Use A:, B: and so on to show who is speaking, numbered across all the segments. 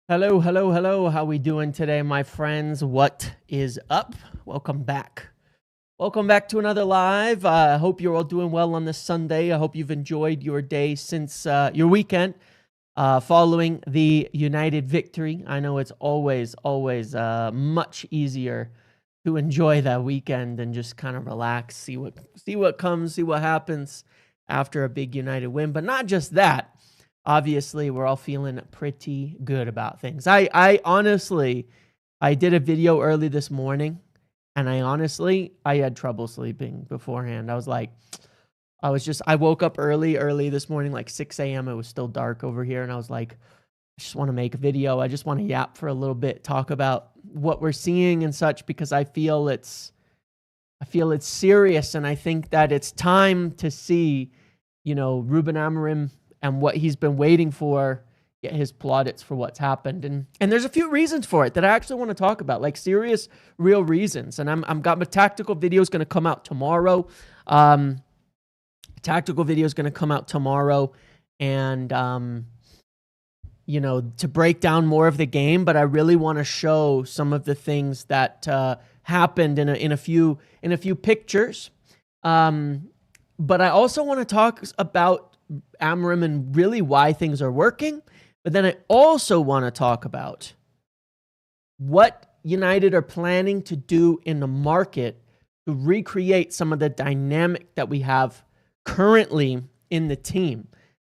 A: Hello, hello, hello. How we doing today, my friends? What is up? Welcome back. Welcome back to another live. I hope you're all doing well on this Sunday. I hope you've enjoyed your day since your weekend following the United victory. I know it's always much easier to enjoy that weekend and just kind of relax, see what comes, see what happens after a big United win. But not just that. Obviously, we're all feeling pretty good about things. I honestly, I did a video early this morning, and I had trouble sleeping beforehand. I woke up early this morning, like 6 a.m. It was still dark over here, and I was like, I just want to make a video. I just want to yap for a little bit, talk about what we're seeing and such, because I feel it's serious, and I think that it's time to see, Ruben Amorim and what he's been waiting for, get his plaudits for what's happened. And there's a few reasons for it that I actually want to talk about, like serious, real reasons. And I'm got my tactical video is going to come out tomorrow. And to break down more of the game, but I really want to show some of the things that happened in a few pictures. But I also want to talk about Amorim and really why things are working. But then I also want to talk about what United are planning to do in the market to recreate some of the dynamic that we have currently in the team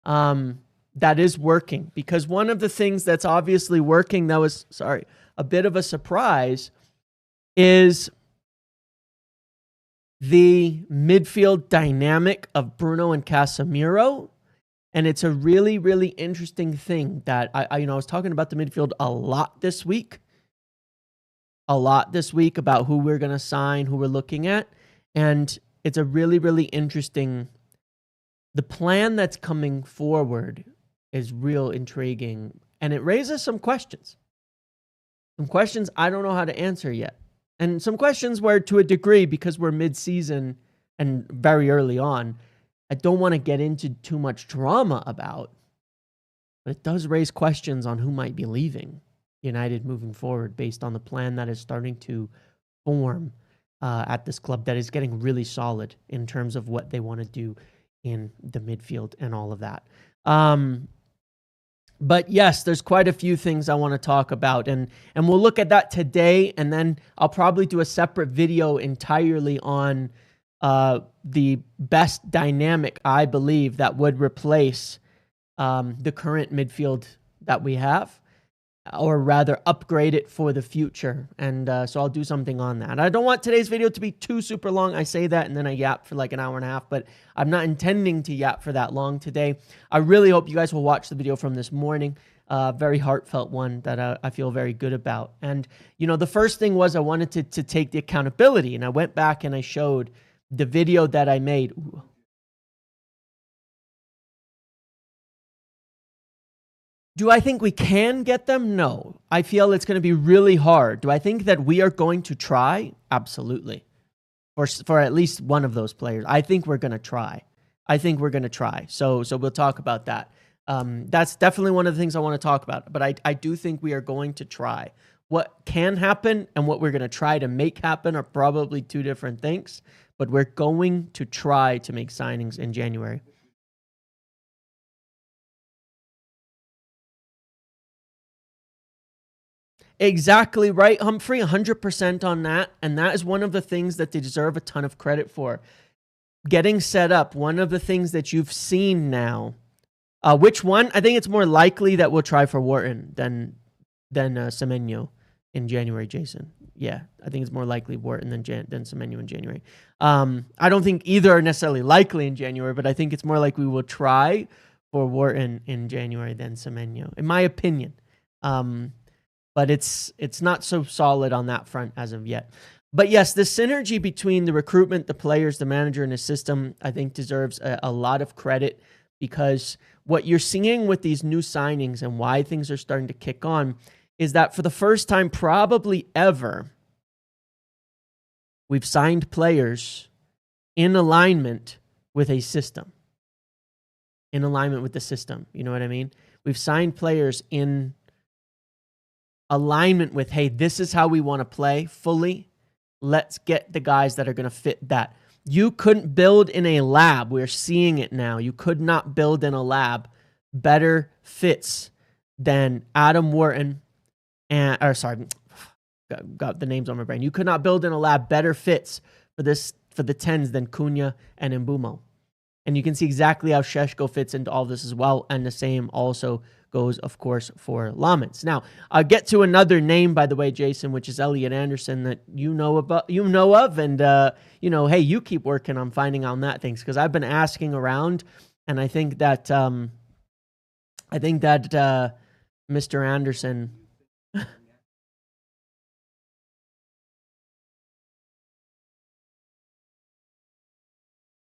A: that is working. Because one of the things that's obviously working that was, a bit of a surprise is the midfield dynamic of Bruno and Casemiro. And it's a really, really interesting thing that I was talking about the midfield a lot this week about who we're going to sign, who we're looking at. And it's a really, really interesting, the plan that's coming forward is real intriguing. And it raises some questions. Some questions I don't know how to answer yet. And some questions where, to a degree, because we're mid-season and very early on, I don't want to get into too much drama about, but it does raise questions on who might be leaving United moving forward based on the plan that is starting to form at this club that is getting really solid in terms of what they want to do in the midfield and all of that. But yes, there's quite a few things I want to talk about, and we'll look at that today, and then I'll probably do a separate video entirely on the best dynamic, I believe, that would replace the current midfield that we have, or rather upgrade it for the future. And so I'll do something on that. I don't want today's video to be too super long. I say that and then I yap for like an hour and a half, but I'm not intending to yap for that long today. I really hope you guys will watch the video from this morning. Very heartfelt one that I feel very good about. And, the first thing was I wanted to take the accountability, and I went back and I showed the video that I made. Ooh. Do I think we can get them? No. I feel it's going to be really hard. Do I think that we are going to try? Absolutely. For at least one of those players. I think we're going to try. So we'll talk about that. That's definitely one of the things I want to talk about. But I do think we are going to try. What can happen and what we're going to try to make happen are probably two different things. But we're going to try to make signings in January. Exactly right, Humphrey, 100% on that. And that is one of the things that they deserve a ton of credit for. Getting set up, one of the things that you've seen now. Which one? I think it's more likely that we'll try for Wharton than Semenyo in January, Jason. Yeah, I think it's more likely Wharton than Semenyo in January. I don't think either are necessarily likely in January, but I think it's more like we will try for Wharton in January than Semenyo, in my opinion. But it's not so solid on that front as of yet. But yes, the synergy between the recruitment, the players, the manager, and the system, I think deserves a lot of credit, because what you're seeing with these new signings and why things are starting to kick on is that for the first time probably ever, we've signed players in alignment with a system. In alignment with the system. You know what I mean? We've signed players in alignment with, hey, this is how we want to play fully. Let's get the guys that are going to fit that. You couldn't build in a lab. We're seeing it now. You could not build in a lab better fits than Adam Wharton and, got the names on my brain. You could not build in a lab better fits for the 10s than Cunha and Mbumo. And you can see exactly how Šeško fits into all this as well. And the same also goes, of course, for Lamens. Now, I'll get to another name, by the way, Jason, which is Elliot Anderson, that you know of, and hey, you keep working on finding on that things, because I've been asking around, and I think that Mr. Anderson.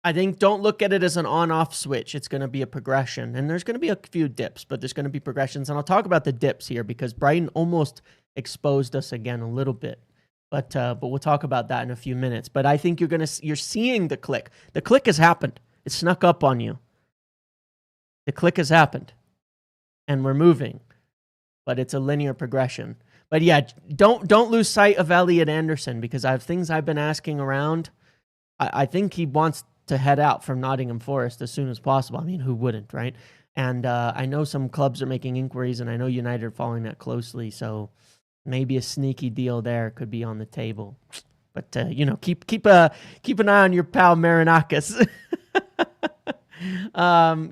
A: I think don't look at it as an on-off switch. It's going to be a progression, and there's going to be a few dips, but there's going to be progressions. And I'll talk about the dips here because Brighton almost exposed us again a little bit, but we'll talk about that in a few minutes. But I think you're seeing the click. The click has happened. It snuck up on you. The click has happened, and we're moving, but it's a linear progression. But yeah, don't lose sight of Elliot Anderson, because I have things I've been asking around. I think he wants to head out from Nottingham Forest as soon as possible. I mean, who wouldn't, right? And I know some clubs are making inquiries, and I know United are following that closely. So maybe a sneaky deal there could be on the table. But keep an eye on your pal Marinakis.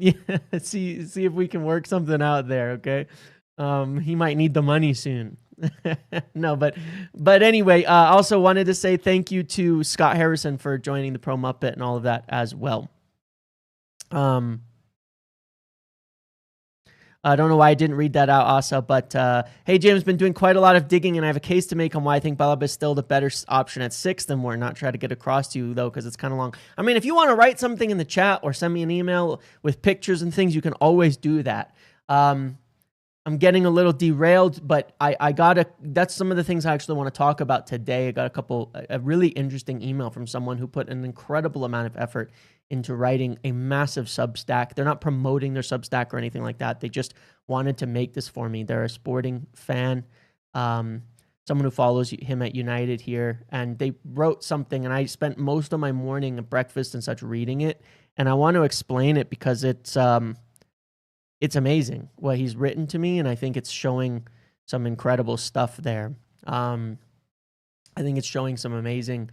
A: Yeah, see if we can work something out there. Okay, he might need the money soon. No, but anyway, also wanted to say thank you to Scott Harrison for joining the Pro Muppet and all of that as well. I don't know why I didn't read that out, Asa, but hey, James, been doing quite a lot of digging, and I have a case to make on why I think Balaba is still the better option at 6 than more. Not try to get across to you, though, because it's kind of long. I mean, if you want to write something in the chat or send me an email with pictures and things, you can always do that. I'm getting a little derailed, but that's some of the things I actually want to talk about today. I got a really interesting email from someone who put an incredible amount of effort into writing a massive Substack. They're not promoting their Substack or anything like that. They just wanted to make this for me. They're a sporting fan, someone who follows him at United here, and they wrote something, and I spent most of my morning at breakfast and such reading it, and I want to explain it because it's amazing what he's written to me, and I think it's showing some incredible stuff there. I think it's showing some amazing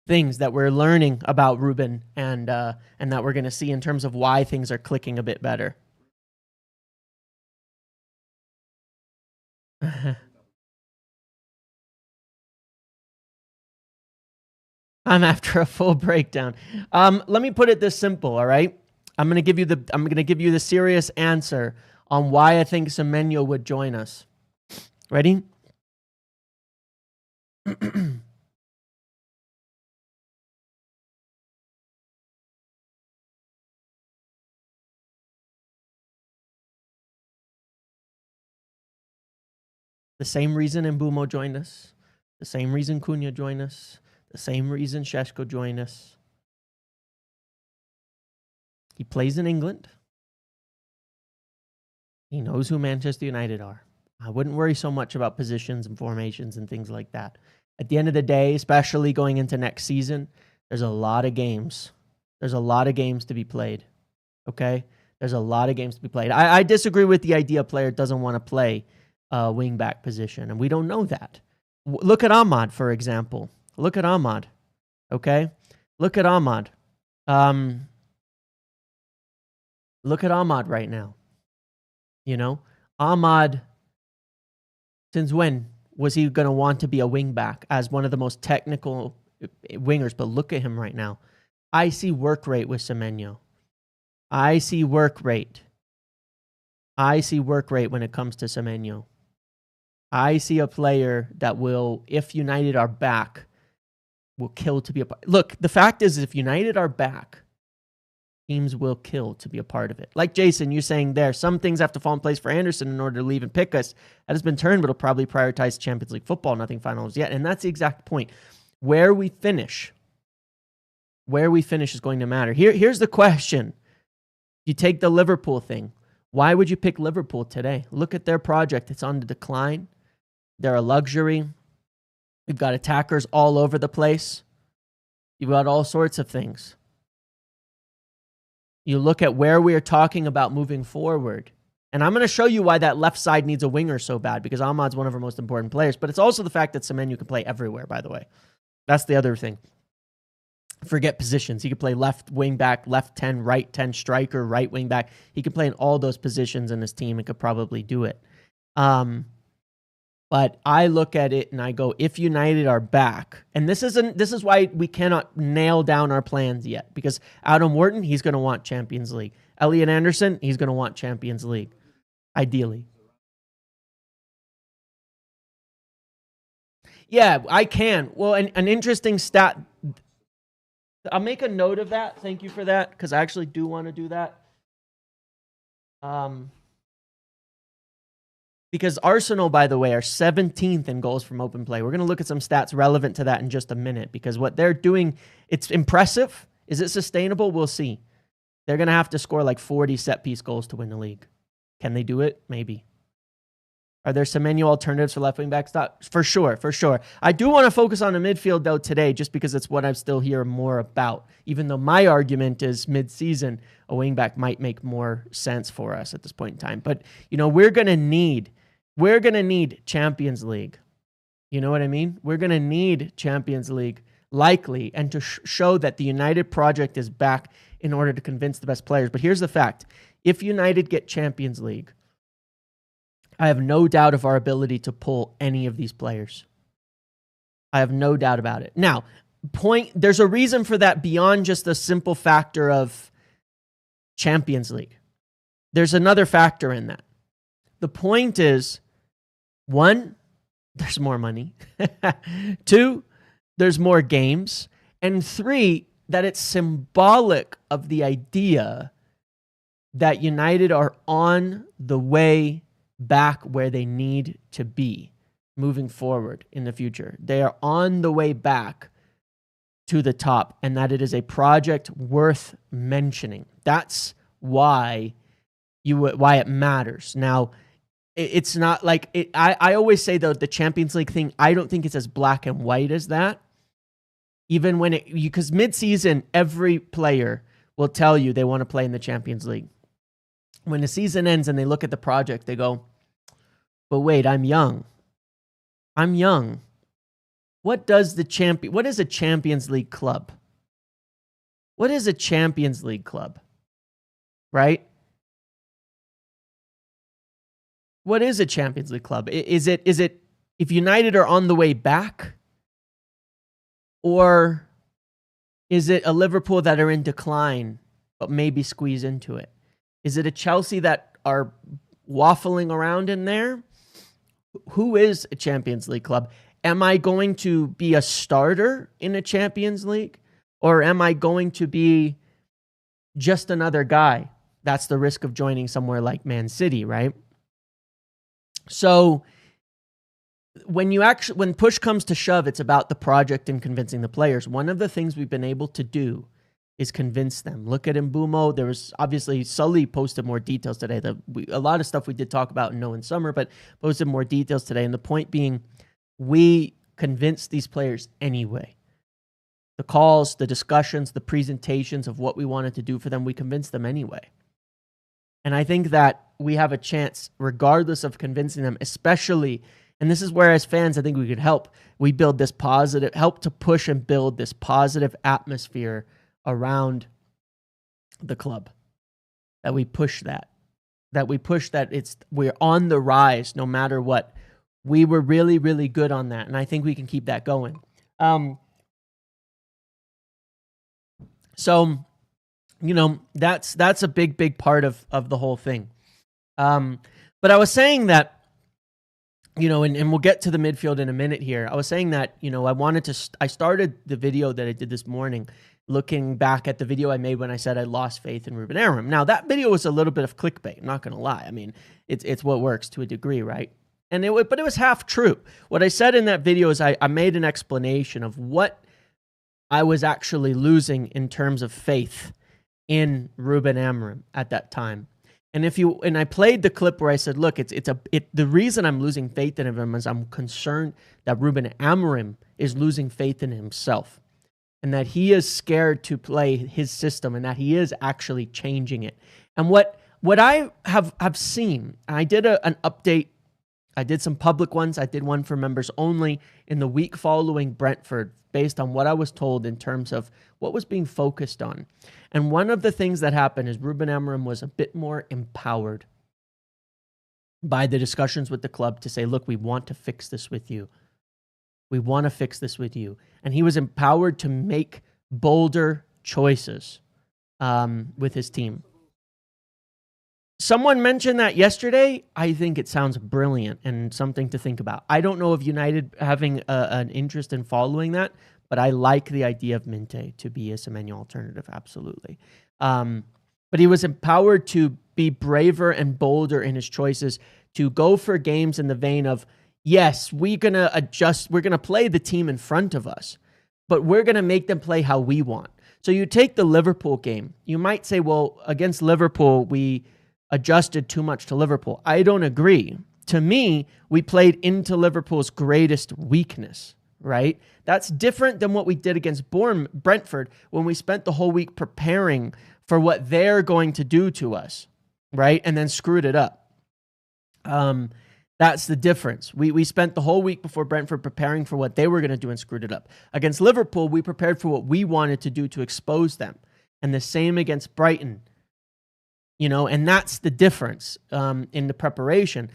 A: things that we're learning about Ruben, and that we're going to see in terms of why things are clicking a bit better. I'm after a full breakdown. Let me put it this simple, all right? I'm going to give you the serious answer on why I think Semenyo would join us. Ready? The same reason Mbumo joined us, the same reason Cunha joined us, the same reason Šeško joined us. He plays in England. He knows who Manchester United are. I wouldn't worry so much about positions and formations and things like that. At the end of the day, especially going into next season, there's a lot of games. There's a lot of games to be played. Okay? There's a lot of games to be played. I disagree with the idea a player doesn't want to play wing-back position, and we don't know that. Look at Ahmad, for example. Look at Ahmad. Okay? Look at Ahmad. Look at Ahmad right now. Ahmad, since when was he going to want to be a wing back as one of the most technical wingers? But look at him right now. I see work rate with Semenyo. I see work rate when it comes to Semenyo. I see a player that will, if United are back, will kill to be a part. Look, the fact is, if United are back, teams will kill to be a part of it. Like Jason, you're saying there, some things have to fall in place for Anderson in order to leave and pick us. That has been turned, but it'll probably prioritize Champions League football. Nothing finals yet. And that's the exact point. Where we finish is going to matter. Here's the question. You take the Liverpool thing. Why would you pick Liverpool today? Look at their project. It's on the decline. They're a luxury. We've got attackers all over the place. You've got all sorts of things. You look at where we are talking about moving forward. And I'm going to show you why that left side needs a winger so bad, because Ahmad's one of our most important players. But it's also the fact that Semenyo can play everywhere, by the way. That's the other thing. Forget positions. He could play left wing back, left 10, right 10, striker, right wing back. He could play in all those positions in his team and could probably do it. But I look at it and I go, if United are back, and this is why we cannot nail down our plans yet, because Adam Wharton, he's going to want Champions League. Elliot Anderson, he's going to want Champions League, ideally. Yeah, I can. Well, an interesting stat. I'll make a note of that. Thank you for that, because I actually do want to do that. Because Arsenal, by the way, are 17th in goals from open play. We're going to look at some stats relevant to that in just a minute, because what they're doing, it's impressive. Is it sustainable? We'll see. They're going to have to score like 40 set-piece goals to win the league. Can they do it? Maybe. Are there Semenyo alternatives for left wing back? For sure, for sure. I do want to focus on the midfield, though, today, just because it's what I'm still hearing more about. Even though my argument is mid-season, a wing back might make more sense for us at this point in time. But, you know, we're going to need Champions League. You know what I mean? We're going to need Champions League, likely, and to show that the United project is back in order to convince the best players. But here's the fact. If United get Champions League, I have no doubt of our ability to pull any of these players. I have no doubt about it. Now, there's a reason for that beyond just the simple factor of Champions League. There's another factor in that. The point is, 1, there's more money. 2, there's more games. And 3, that it's symbolic of the idea that United are on the way back where they need to be moving forward in the future. They are on the way back to the top, and that it is a project worth mentioning. That's why it matters. Now, it's not like I always say, though, the Champions League thing, I don't think it's as black and white as that. Even when because mid-season, every player will tell you they want to play in the Champions League. When the season ends and they look at the project, they go, but wait, I'm young. What is a Champions League club? What is a Champions League club? Right? What is a Champions League club? Is it if United are on the way back? Or is it a Liverpool that are in decline but maybe squeeze into it? Is it a Chelsea that are waffling around in there? Who is a Champions League club? Am I going to be a starter in a Champions League? Or am I going to be just another guy? That's the risk of joining somewhere like Man City, right? So when push comes to shove, it's about the project and convincing the players. One of the things we've been able to do is convince them. Look at Mbumo. There was obviously Sully posted more details today. A lot of stuff we did talk about in summer, but posted more details today. And the point being, we convinced these players anyway. The calls, the discussions, the presentations of what we wanted to do for them, we convinced them anyway. And I think that we have a chance, regardless of convincing them, especially, and this is where as fans, I think we could help. We build this help to push and build this positive atmosphere around the club. That we push that we're on the rise no matter what. We were really, really good on that. And I think we can keep that going. So, you know, that's a big, big part of the whole thing. But I was saying that, you know, and we'll get to the midfield in a minute here. I was saying that, you know, I started the video that I did this morning looking back at the video I made when I said I lost faith in Ruben Amorim. Now, that video was a little bit of clickbait. I'm not going to lie. I mean, it's what works to a degree, right? But it was half true. What I said in that video is I made an explanation of what I was actually losing in terms of faith in Ruben Amorim at that time. And I played the clip where I said, look, the reason I'm losing faith in him is I'm concerned that Ruben Amorim is losing faith in himself, and that he is scared to play his system, and that he is actually changing it. And what I have seen, I did an update. I did some public ones. I did one for members only in the week following Brentford, based on what I was told in terms of what was being focused on. And one of the things that happened is Ruben Amorim was a bit more empowered by the discussions with the club to say, look, we want to fix this with you. We want to fix this with you. And he was empowered to make bolder choices with his team. Someone mentioned that yesterday. I think it sounds brilliant and something to think about. I don't know if United having an interest in following that, but I like the idea of Minte to be a Semenyo alternative, absolutely. But he was empowered to be braver and bolder in his choices, to go for games in the vein of, yes, we're going to adjust, we're going to play the team in front of us, but we're going to make them play how we want. So you take the Liverpool game. You might say, well, against Liverpool, we adjusted too much to Liverpool. I don't agree. To me, we played into Liverpool's greatest weakness, right? That's different than what we did against Brentford when we spent the whole week preparing for what they're going to do to us, right? And then screwed it up. That's the difference. We spent the whole week before Brentford preparing for what they were going to do and screwed it up. Against Liverpool, we prepared for what we wanted to do to expose them. And the same against Brighton. And that's the difference in the preparation.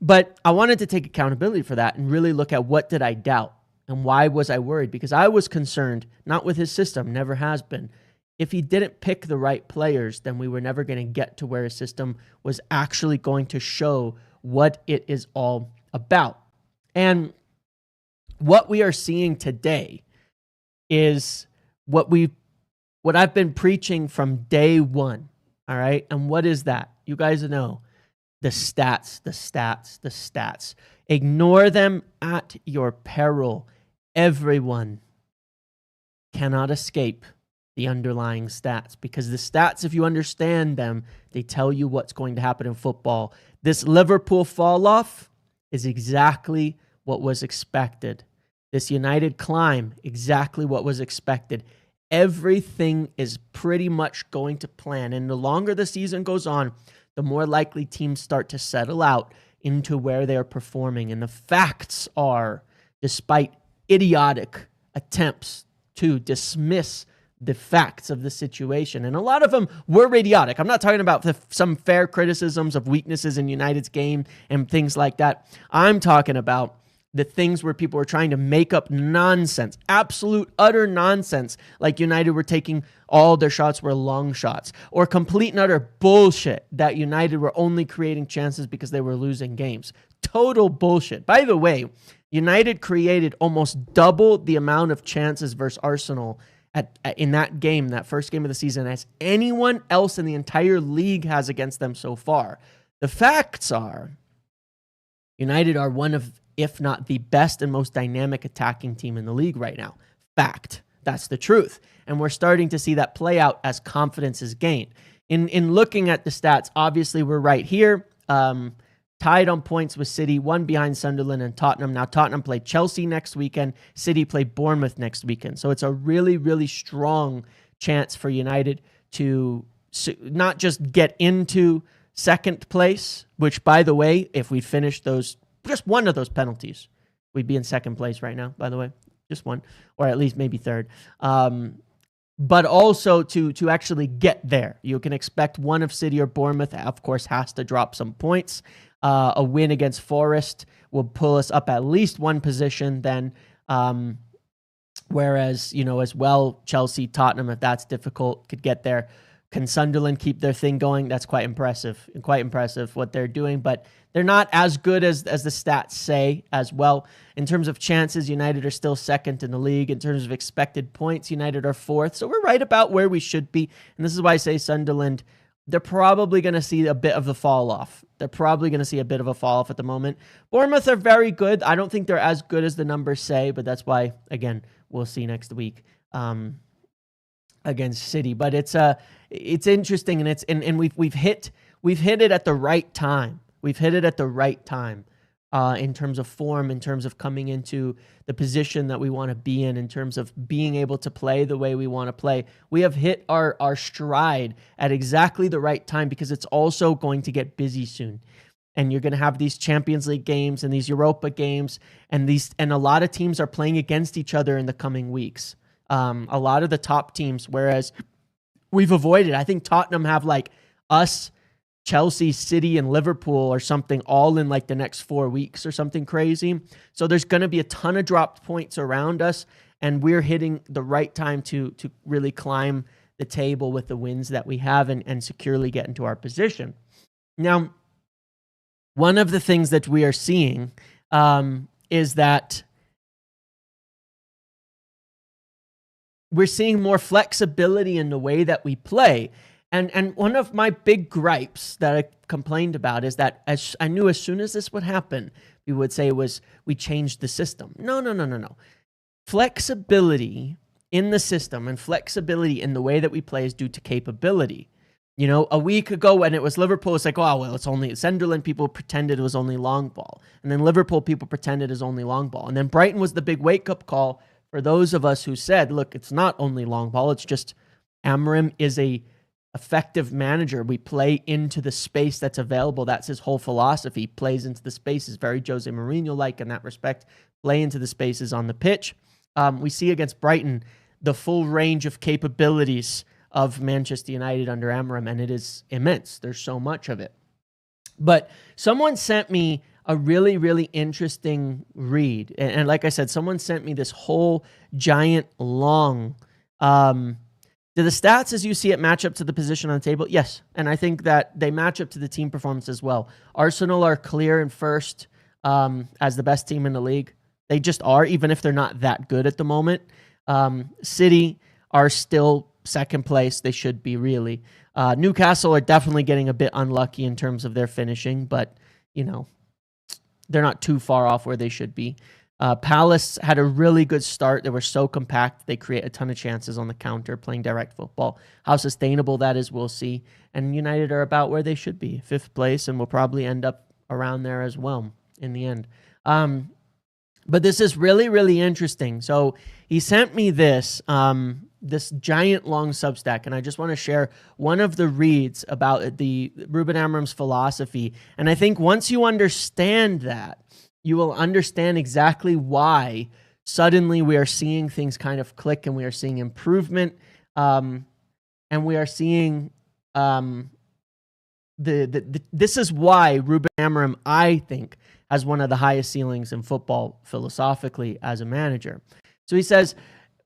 A: But I wanted to take accountability for that and really look at what did I doubt and why was I worried? Because I was concerned, not with his system, never has been. If he didn't pick the right players, then we were never going to get to where his system was actually going to show what it is all about. And what we are seeing today is what I've been preaching from day one. All right. And what is that? You guys know the stats, the stats, the stats. Ignore them at your peril. Everyone cannot escape the underlying stats, because the stats, if you understand them, they tell you what's going to happen in football. This Liverpool fall off is exactly what was expected. This United climb, exactly what was expected. Everything is pretty much going to plan. And the longer the season goes on, the more likely teams start to settle out into where they're performing. And the facts are, despite idiotic attempts to dismiss the facts of the situation, and a lot of them were idiotic. I'm not talking about some fair criticisms of weaknesses in United's game and things like that. I'm talking about the things where people were trying to make up nonsense, absolute, utter nonsense, like United were taking all their shots were long shots, or complete and utter bullshit that United were only creating chances because they were losing games. Total bullshit. By the way, United created almost double the amount of chances versus Arsenal in that game, that first game of the season, as anyone else in the entire league has against them so far. The facts are, United are one of, if not the best and most dynamic attacking team in the league right now. Fact. That's the truth. And we're starting to see that play out as confidence is gained. In looking at the stats, obviously we're right here. Tied on points with City, one behind Sunderland and Tottenham. Now Tottenham play Chelsea next weekend. City play Bournemouth next weekend. So it's a really, really strong chance for United to not just get into second place, which, by the way, if we finish just one of those penalties, we'd be in second place right now, by the way. Just one, or at least maybe third. But also to actually get there. You can expect one of City or Bournemouth, of course, has to drop some points. A win against Forest will pull us up at least one position then. Whereas, as well, Chelsea, Tottenham, if that's difficult, could get there. Can Sunderland keep their thing going? That's quite impressive what they're doing, but they're not as good as the stats say as well. In terms of chances, United are still second in the league. In terms of expected points, United are fourth. So we're right about where we should be. And this is why I say Sunderland, they're probably going to see a bit of the fall off. At the moment. Bournemouth are very good. I don't think they're as good as the numbers say, but that's why, again, we'll see next week against City. But it's interesting, and we've hit we've hit it at the right time. We've hit it at the right time in terms of form, in terms of coming into the position that we want to be in terms of being able to play the way we want to play. We have hit our stride at exactly the right time because it's also going to get busy soon. And you're going to have these Champions League games and these Europa games, and a lot of teams are playing against each other in the coming weeks. A lot of the top teams, whereas we've avoided. I think Tottenham have like us, Chelsea, City, and Liverpool or something all in like the next 4 weeks or something crazy. So there's going to be a ton of dropped points around us, and we're hitting the right time to really climb the table with the wins that we have and securely get into our position. Now, one of the things that we are seeing is that we're seeing more flexibility in the way that we play. And one of my big gripes that I complained about is that I knew as soon as this would happen, we would say we changed the system. No. Flexibility in the system and flexibility in the way that we play is due to capability. You know, a week ago when it was Liverpool, it's like, oh, well, it's only Sunderland. People pretended it was only long ball. And then Liverpool, people pretended it was only long ball. And then Brighton was the big wake-up call for those of us who said, look, it's not only long ball. It's just Amorim is a effective manager. We play into the space that's available. That's his whole philosophy. Plays into the spaces. Very Jose Mourinho-like in that respect. Play into the spaces on the pitch. We see against Brighton the full range of capabilities of Manchester United under Amorim, and it is immense. There's so much of it. But someone sent me a really, really interesting read. And like I said, someone sent me this whole giant long... do the stats as you see it match up to the position on the table? Yes. And I think that they match up to the team performance as well. Arsenal are clear in first as the best team in the league. They just are, even if they're not that good at the moment. City are still second place. They should be, really. Newcastle are definitely getting a bit unlucky in terms of their finishing, but, you know, they're not too far off where they should be. Palace had a really good start. They were so compact. They create a ton of chances on the counter, playing direct football. How sustainable that is, we'll see. And United are about where they should be, 5th place, and will probably end up around there as well in the end. But this is really, really interesting. So he sent me this, this giant long Substack, and I just want to share one of the reads about the Ruben Amorim's philosophy. And I think once you understand that, you will understand exactly why suddenly we are seeing things kind of click and we are seeing improvement. And we are seeing this is why Ruben Amorim, I think, has one of the highest ceilings in football philosophically as a manager. So he says,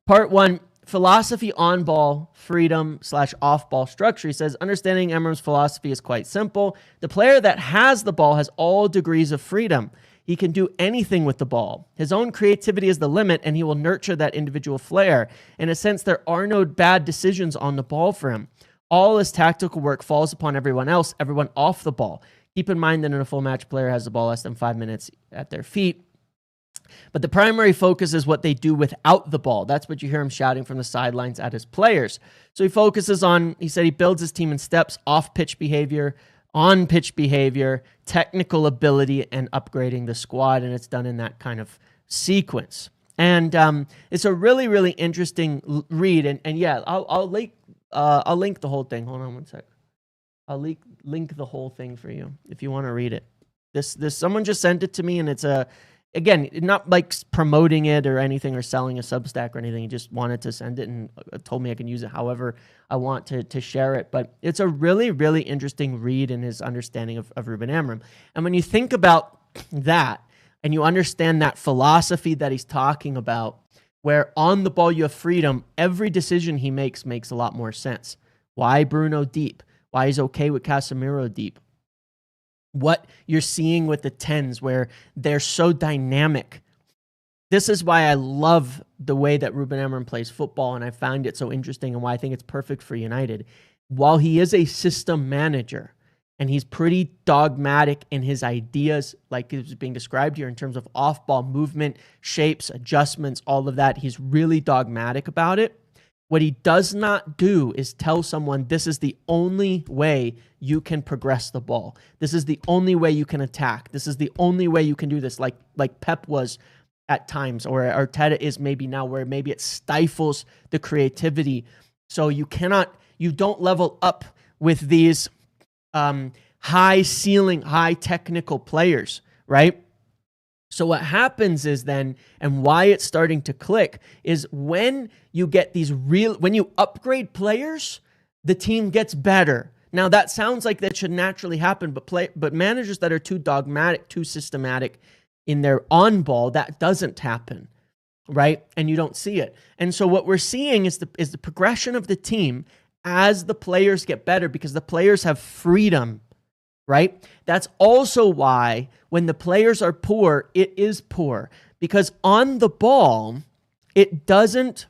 A: part 1, philosophy on ball, freedom / off ball structure. He says, understanding Amorim's philosophy is quite simple. The player that has the ball has all degrees of freedom. He can do anything with the ball. His own creativity is the limit, and he will nurture that individual flair. In a sense, there are no bad decisions on the ball for him. All his tactical work falls upon everyone else, everyone off the ball. Keep in mind that in a full match, player has the ball less than 5 minutes at their feet. But the primary focus is what they do without the ball. That's what you hear him shouting from the sidelines at his players. So he focuses on, he said he builds his team in steps, off-pitch behavior, on-pitch behavior, technical ability, and upgrading the squad, and it's done in that kind of sequence. And it's a really, really interesting read. And yeah, I'll link the whole thing. Hold on one sec. I'll link the whole thing for you if you want to read it. This someone just sent it to me, and it's again, not like promoting it or anything or selling a Substack or anything. He just wanted to send it and told me I can use it however I want to share it. But it's a really, really interesting read in his understanding of Ruben Amorim. And when you think about that and you understand that philosophy that he's talking about, where on the ball you have freedom, every decision he makes a lot more sense. Why Bruno deep? Why he's okay with Casemiro deep? What you're seeing with the 10s where they're so dynamic. This is why I love the way that Ruben Amorim plays football, and I find it so interesting and why I think it's perfect for United. While he is a system manager and he's pretty dogmatic in his ideas, like it was being described here in terms of off-ball movement, shapes, adjustments, all of that, he's really dogmatic about it. What he does not do is tell someone this is the only way you can progress the ball. This is the only way you can attack. This is the only way you can do this, like Pep was at times, or Arteta is maybe now, where maybe it stifles the creativity. So you don't level up with these high ceiling, high technical players, right? So what happens is then, and why it's starting to click, is when you get when you upgrade players, the team gets better. Now that sounds like that should naturally happen, but managers that are too dogmatic, too systematic in their on ball, that doesn't happen, right? And you don't see it. And so what we're seeing is the progression of the team as the players get better, because the players have freedom, right? That's also why when the players are poor, it is poor, because on the ball, it doesn't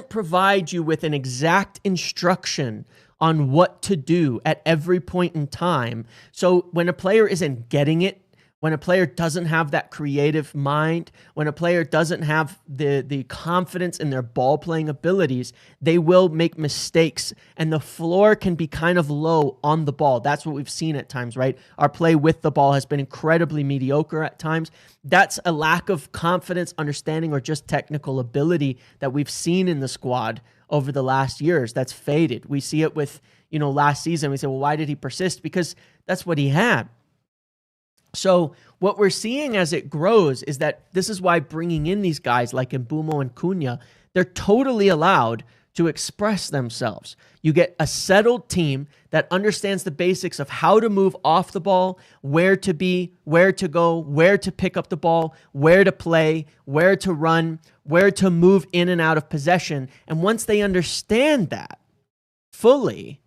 A: provide you with an exact instruction on what to do at every point in time. So when a player isn't getting it, when a player doesn't have that creative mind, when a player doesn't have the confidence in their ball playing abilities, they will make mistakes, and the floor can be kind of low on the ball. That's what we've seen at times, right? Our play with the ball has been incredibly mediocre at times. That's a lack of confidence, understanding, or just technical ability that we've seen in the squad over the last years. That's faded. We see it with, last season. We say, well, why did he persist? Because that's what he had. So what we're seeing as it grows is that this is why bringing in these guys like Mbeumo and Cunha, they're totally allowed to express themselves. You get a settled team that understands the basics of how to move off the ball, where to be, where to go, where to pick up the ball, where to play, where to run, where to move in and out of possession. And once they understand that fully,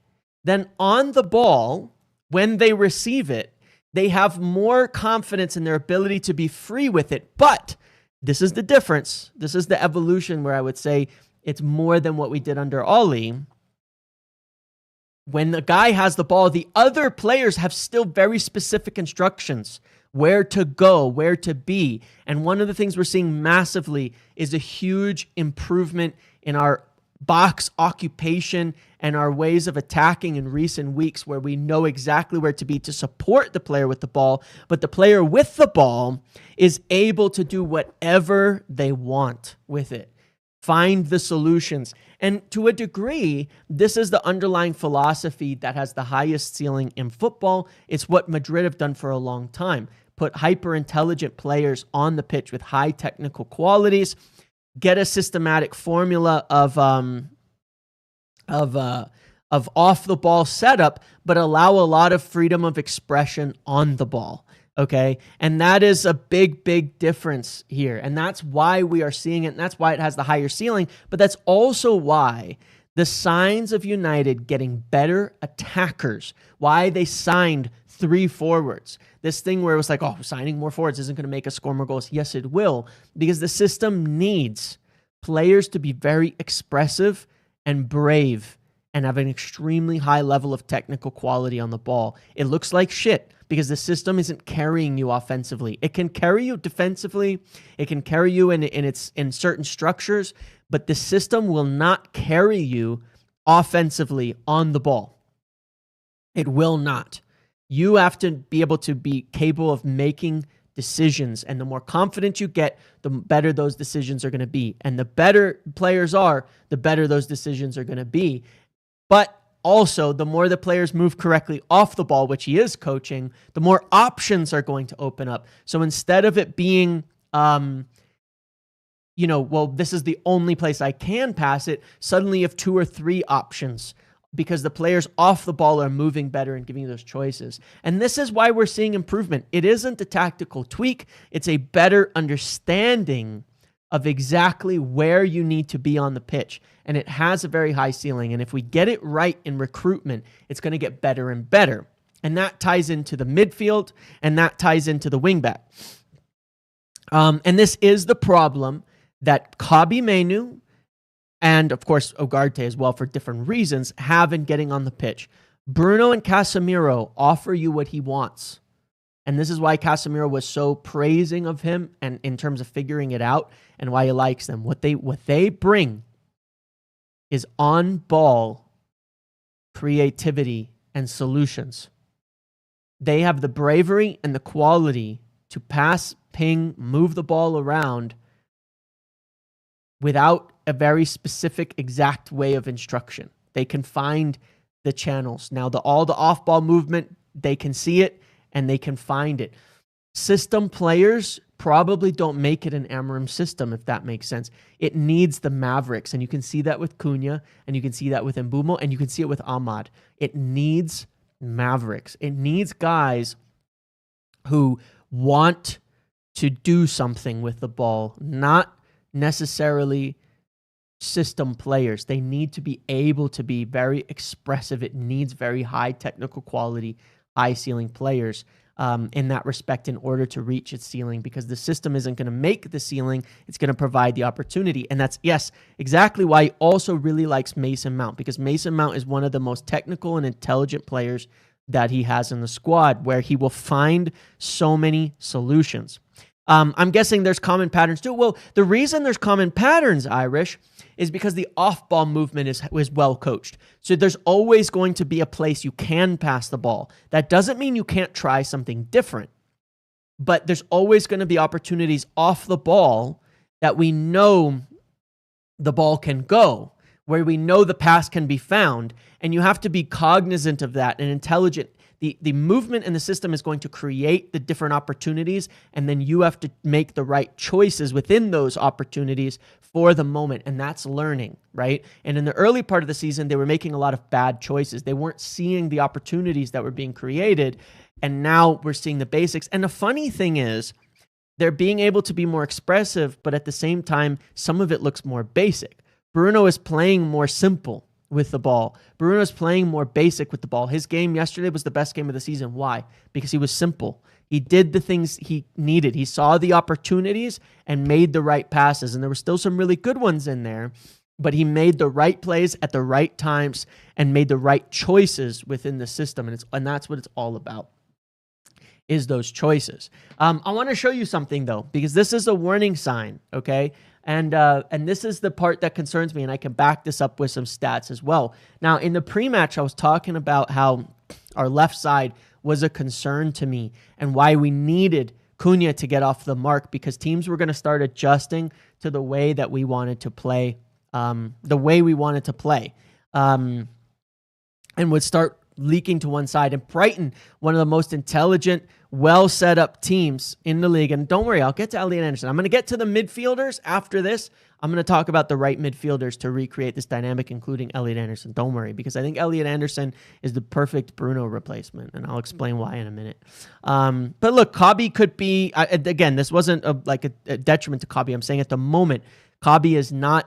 A: then on the ball, when they receive it, they have more confidence in their ability to be free with it. But this is the difference. This is the evolution where I would say it's more than what we did under Oli. When the guy has the ball, the other players have still very specific instructions, where to go, where to be. And one of the things we're seeing massively is a huge improvement in our box occupation and our ways of attacking in recent weeks, where we know exactly where to be to support the player with the ball, but the player with the ball is able to do whatever they want with it. Find the solutions. And to a degree, this is the underlying philosophy that has the highest ceiling in football. It's what Madrid have done for a long time. Put hyper-intelligent players on the pitch with high technical qualities, get a systematic formula of off the ball setup, but allow a lot of freedom of expression on the ball. Okay. And that is a big, big difference here. And that's why we are seeing it. And that's why it has the higher ceiling. But that's also why the signs of United getting better attackers, why they signed 3 forwards. This thing where it was like, oh, signing more forwards isn't going to make us score more goals. Yes, it will, because the system needs players to be very expressive and brave and have an extremely high level of technical quality on the ball. It looks like shit because the system isn't carrying you offensively. It can carry you defensively. It can carry you in certain structures, but the system will not carry you offensively on the ball. It will not. You have to be able to be capable of making decisions, and the more confident you get, the better those decisions are going to be. And the better players are, the better those decisions are going to be. But also, the more the players move correctly off the ball, which he is coaching, the more options are going to open up. So instead of it being, well, this is the only place I can pass it, suddenly you have 2 or 3 options because the players off the ball are moving better and giving you those choices. And this is why we're seeing improvement. It isn't a tactical tweak. It's a better understanding of exactly where you need to be on the pitch. And it has a very high ceiling. And if we get it right in recruitment, it's going to get better and better. And that ties into the midfield, and that ties into the wingback. And this is the problem that Kobbie Mainoo, and of course Ugarte as well for different reasons, have in getting on the pitch. Bruno and Casemiro offer you what he wants. And this is why Casemiro was so praising of him and in terms of figuring it out and why he likes them. What they bring is on-ball creativity and solutions. They have the bravery and the quality to pass, ping, move the ball around without a very specific, exact way of instruction. They can find the channels. Now, all the off-ball movement, they can see it and they can find it. System players probably don't make it an Amorim system, if that makes sense. It needs the Mavericks, and you can see that with Cunha, and you can see that with Mbeumo, and you can see it with Ahmad. It needs Mavericks. It needs guys who want to do something with the ball, not necessarily system players. They need to be able to be very expressive. It needs very high technical quality, high ceiling players in that respect in order to reach its ceiling, because the system isn't going to make the ceiling. It's going to provide the opportunity. And that's, yes, exactly why he also really likes Mason Mount, because Mason Mount is one of the most technical and intelligent players that he has in the squad, where he will find so many solutions. I'm guessing there's common patterns too. Well, the reason there's common patterns, Irish, is because the off-ball movement is well coached. So there's always going to be a place you can pass the ball. That doesn't mean you can't try something different, but there's always going to be opportunities off the ball that we know the ball can go, where we know the pass can be found, and you have to be cognizant of that and intelligent. The movement in the system is going to create the different opportunities, and then you have to make the right choices within those opportunities for the moment, and that's learning, right? And in the early part of the season, they were making a lot of bad choices. They weren't seeing the opportunities that were being created, and now we're seeing the basics. And the funny thing is, they're being able to be more expressive, but at the same time, some of it looks more basic. Bruno is playing more simple with the ball. Bruno's playing more basic with the ball. His game yesterday was the best game of the season. Why? Because he was simple. He did the things he needed. He saw the opportunities and made the right passes. And there were still some really good ones in there, but he made the right plays at the right times and made the right choices within the system. And that's what it's all about, is those choices. I want to show you something, though, because this is a warning sign, okay? And this is the part that concerns me, and I can back this up with some stats as well. Now, in the pre-match, I was talking about how our left side was a concern to me and why we needed Cunha to get off the mark, because teams were going to start adjusting to the way that we wanted to play, and would start leaking to one side. And Brighton, one of the most intelligent, well set up teams in the league. And don't worry, I'll get to Elliot Anderson. I'm going to get to the midfielders after this. I'm going to talk about the right midfielders to recreate this dynamic, including Elliot Anderson. Don't worry, because I think Elliot Anderson is the perfect Bruno replacement, and I'll explain why in a minute. But look, Kabi could be, again, this wasn't a detriment to Kabi. I'm saying at the moment, Kabi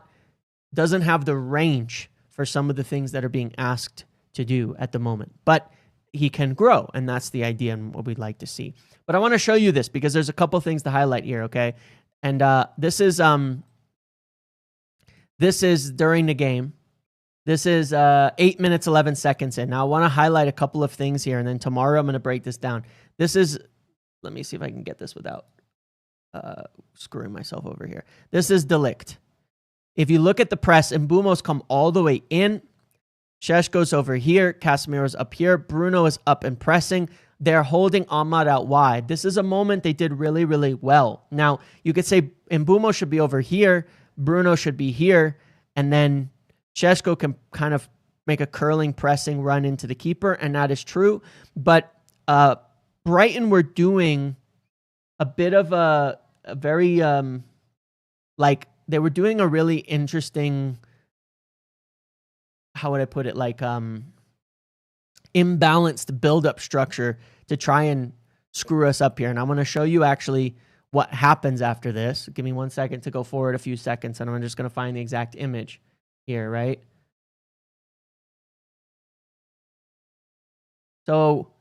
A: doesn't have the range for some of the things that are being asked to do at the moment, but he can grow, and that's the idea and what we'd like to see. But I want to show you this because there's a couple things to highlight here, okay? And this is during the game. This is 8 minutes 11 seconds in. Now I want to highlight a couple of things here, and then tomorrow I'm going to break this down. This is, let me see if I can get this without screwing myself over here. This is De Ligt. If you look at the press, Mbeumo's come all the way in. Šeško's over here. Casemiro's up here. Bruno is up and pressing. They're holding Ahmad out wide. This is a moment they did really, really well. Now, you could say Mbeumo should be over here. Bruno should be here. And then Šeško can kind of make a curling, pressing run into the keeper, and that is true. But Brighton were doing a bit of a very, they were doing a really interesting, how would I put it, imbalanced build-up structure to try and screw us up here. And I want to show you actually what happens after this. Give me 1 second to go forward a few seconds, and I'm just going to find the exact image here, right? So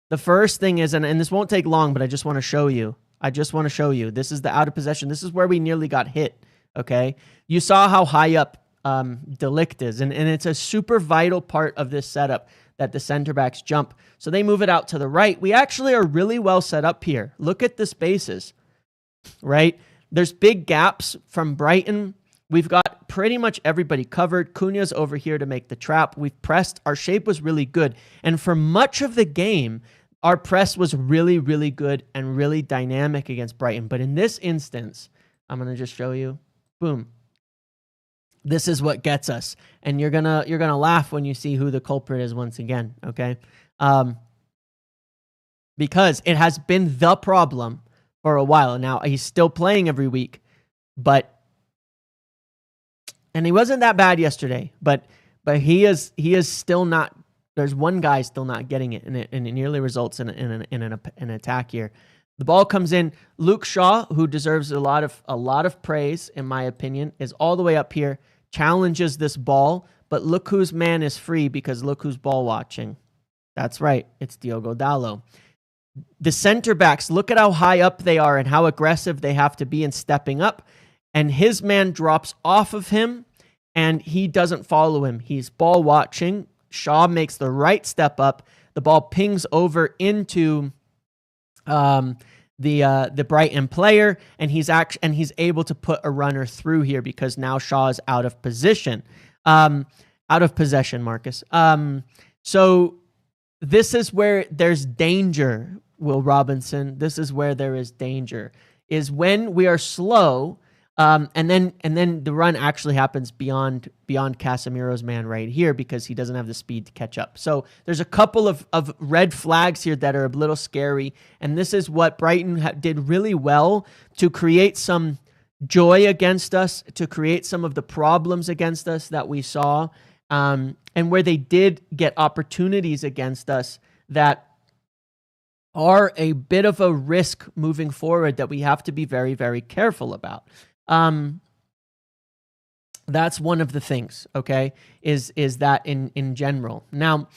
A: the first thing is, and this won't take long, but I just want to show you. This is the out of possession. This is where we nearly got hit, okay? You saw how high up De Ligt is, and it's a super vital part of this setup that the center backs jump. So they move it out to the right. We actually are really well set up here. Look at the spaces, right? There's big gaps from Brighton We've got pretty much everybody covered. Cunha's over here to make the trap. We've pressed. Our shape was really good. And for much of the game, our press was really, really good and really dynamic against Brighton. But in this instance, I'm going to just show you. Boom. This is what gets us. And you're gonna laugh when you see who the culprit is once again, okay? Because it has been the problem for a while. Now, he's still playing every week, and he wasn't that bad yesterday, but he is still not. There's one guy still not getting it, and it nearly results in an attack here. The ball comes in. Luke Shaw, who deserves a lot of praise in my opinion, is all the way up here, challenges this ball, but look whose man is free because look who's ball watching. That's right, it's Diogo Dalot. The center backs, look at how high up they are and how aggressive they have to be in stepping up, and his man drops off of him, and he doesn't follow him. He's ball watching. Shaw makes the right step up. The ball pings over into the Brighton player, and he's able to put a runner through here because now Shaw is out of position, out of possession, Marcus. So this is where there's danger, Will Robinson. This is where there is danger, is when we are slow. And then the run actually happens beyond Casemiro's man right here because he doesn't have the speed to catch up. So there's a couple of red flags here that are a little scary. And this is what Brighton did really well to create some joy against us, to create some of the problems against us that we saw, and where they did get opportunities against us that are a bit of a risk moving forward that we have to be very, very careful about. That's one of the things, okay, is that in general. Now,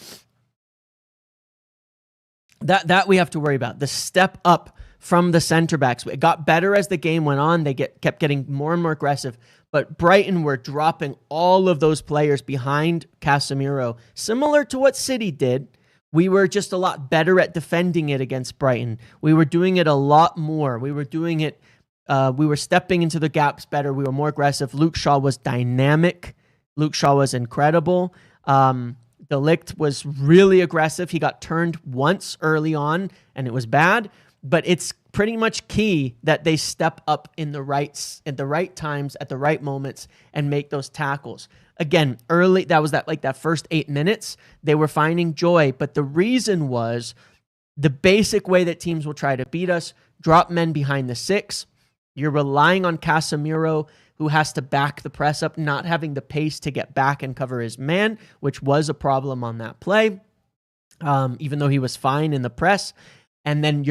A: that we have to worry about. The step up from the center backs. It got better as the game went on. They kept getting more and more aggressive, but Brighton were dropping all of those players behind Casemiro, similar to what City did. We were just a lot better at defending it against Brighton. We were doing it a lot more. We were doing it. We were stepping into the gaps better. We were more aggressive. Luke Shaw was dynamic. Luke Shaw was incredible. De Ligt was really aggressive. He got turned once early on, and it was bad. But it's pretty much key that they step up at the right times, at the right moments, and make those tackles. Again, early, that first 8 minutes, they were finding joy. But the reason was the basic way that teams will try to beat us: drop men behind the six. You're relying on Casemiro, who has to back the press up, not having the pace to get back and cover his man, which was a problem on that play, even though he was fine in the press. And then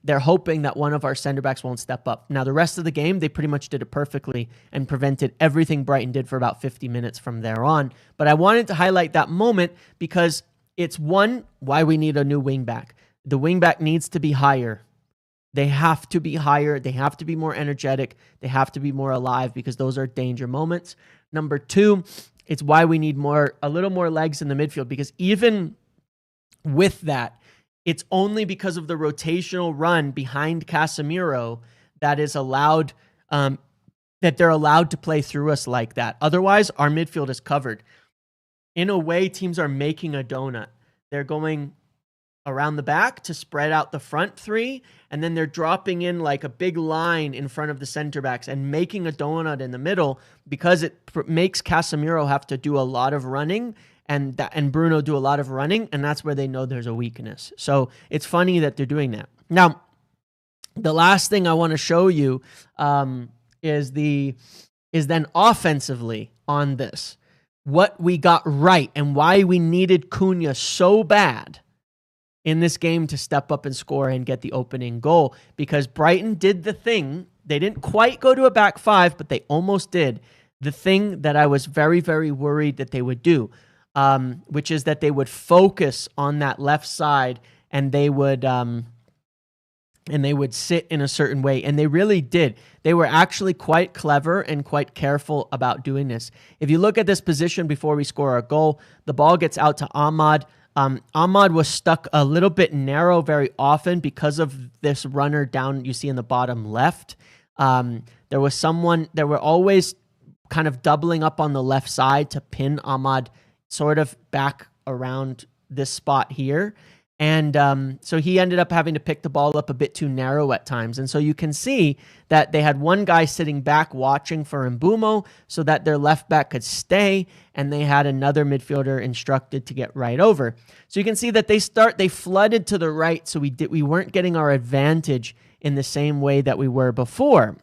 A: they're hoping that one of our center backs won't step up. Now, the rest of the game, they pretty much did it perfectly and prevented everything Brighton did for about 50 minutes from there on. But I wanted to highlight that moment because it's why we need a new wingback. The wingback needs to be higher. They have to be higher. They have to be more energetic. They have to be more alive because those are danger moments. Number two, it's why we need a little more legs in the midfield, because even with that, it's only because of the rotational run behind Casemiro that is allowed, that they're allowed to play through us like that. Otherwise, our midfield is covered. In a way, teams are making a donut. They're going around the back to spread out the front three, and then they're dropping in like a big line in front of the center backs and making a donut in the middle because it makes Casemiro have to do a lot of running and Bruno do a lot of running, and that's where they know there's a weakness. So it's funny that they're doing that. Now, the last thing I want to show you is then offensively on this, what we got right and why we needed Cunha so bad in this game to step up and score and get the opening goal, because Brighton did the thing. They didn't quite go to a back five, but they almost did the thing that I was very, very worried that they would do, which is that they would focus on that left side and they would sit in a certain way. And they really did. They were actually quite clever and quite careful about doing this. If you look at this position before we score our goal, the ball gets out to Ahmad. Ahmad was stuck a little bit narrow very often because of this runner down you see in the bottom left. There were always kind of doubling up on the left side to pin Ahmad sort of back around this spot here. And so he ended up having to pick the ball up a bit too narrow at times. And so you can see that they had one guy sitting back watching for Mbumo so that their left back could stay, and they had another midfielder instructed to get right over. So you can see that they flooded to the right, so we weren't getting our advantage in the same way that we were before.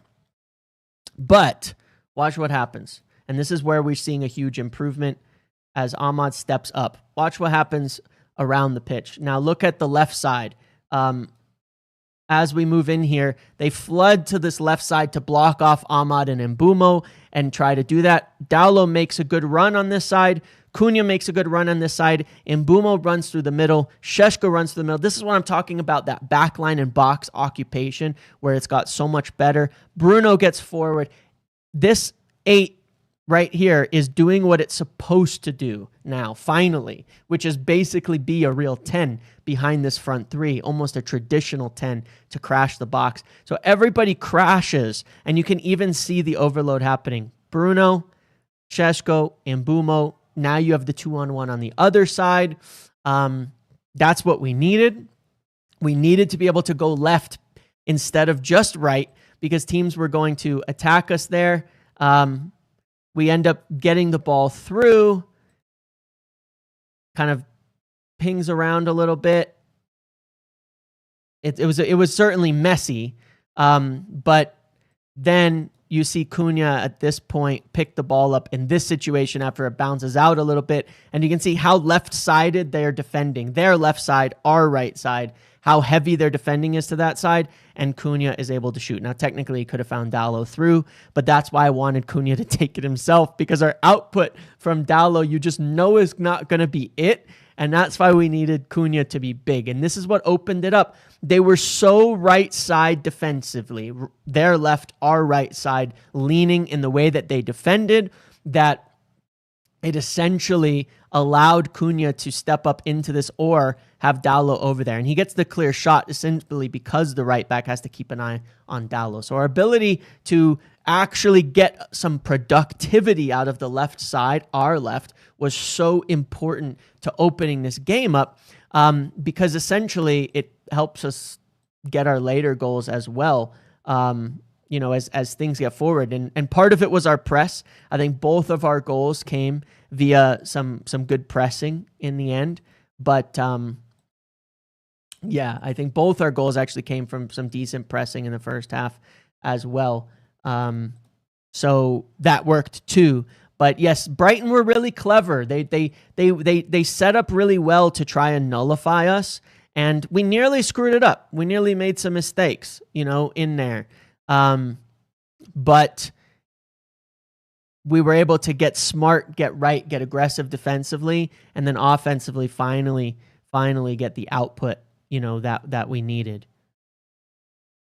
A: But watch what happens. And this is where we're seeing a huge improvement as Ahmad steps up. Watch what happens around the pitch. Now look at the left side. As we move in here, they flood to this left side to block off Ahmad and Mbumo and try to do that. Daulo makes a good run on this side. Cunha makes a good run on this side. Mbumo runs through the middle. Šeško runs through the middle. This is what I'm talking about, that backline and box occupation where it's got so much better. Bruno gets forward. This 8 right here is doing what it's supposed to do now, finally, which is basically be a real 10 behind this front 3, almost a traditional 10 to crash the box. So everybody crashes, and you can even see the overload happening. Bruno, Šeško, Mbumo. Now you have the 2-on-1 on the other side. That's what we needed. We needed to be able to go left instead of just right because teams were going to attack us there. We end up getting the ball through, kind of pings around a little bit. It was certainly messy, but then you see Cunha at this point pick the ball up in this situation after it bounces out a little bit, and you can see how left-sided they're defending. Their left side, our right side, how heavy their defending is to that side, and Cunha is able to shoot. Now, technically, he could have found Daulo through, but that's why I wanted Cunha to take it himself, because our output from Daulo, you just know is not going to be it, and that's why we needed Cunha to be big. And this is what opened it up. They were so right side defensively, their left, our right side, leaning in the way that they defended, that it essentially allowed Cunha to step up into this or have Daulo over there. And he gets the clear shot essentially because the right back has to keep an eye on Daulo. So our ability to actually get some productivity out of the left side, our left, was so important to opening this game up because essentially it helps us get our later goals as well. As things get forward. And part of it was our press. I think both of our goals came via some good pressing in the end. But I think both our goals actually came from some decent pressing in the first half as well. So that worked too. But yes, Brighton were really clever. They set up really well to try and nullify us. And we nearly screwed it up. We nearly made some mistakes, in there. But we were able to get smart, get right, get aggressive defensively, and then offensively finally get the output, that we needed.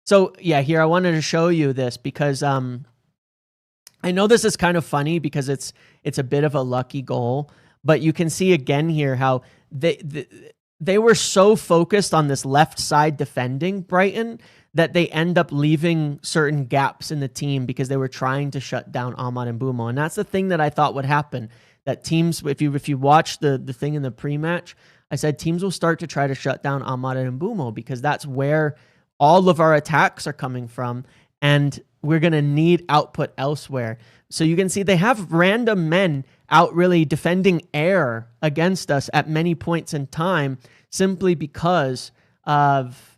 A: So yeah, here I wanted to show you this because I know this is kind of funny because it's a bit of a lucky goal, but you can see again here how they were so focused on this left side defending Brighton that they end up leaving certain gaps in the team because they were trying to shut down Ahmad and Mbumo. And that's the thing that I thought would happen. That teams, if you watch the thing in the pre-match, I said teams will start to try to shut down Ahmad and Mbumo because that's where all of our attacks are coming from. And we're going to need output elsewhere. So you can see they have random men out really defending air against us at many points in time simply because of,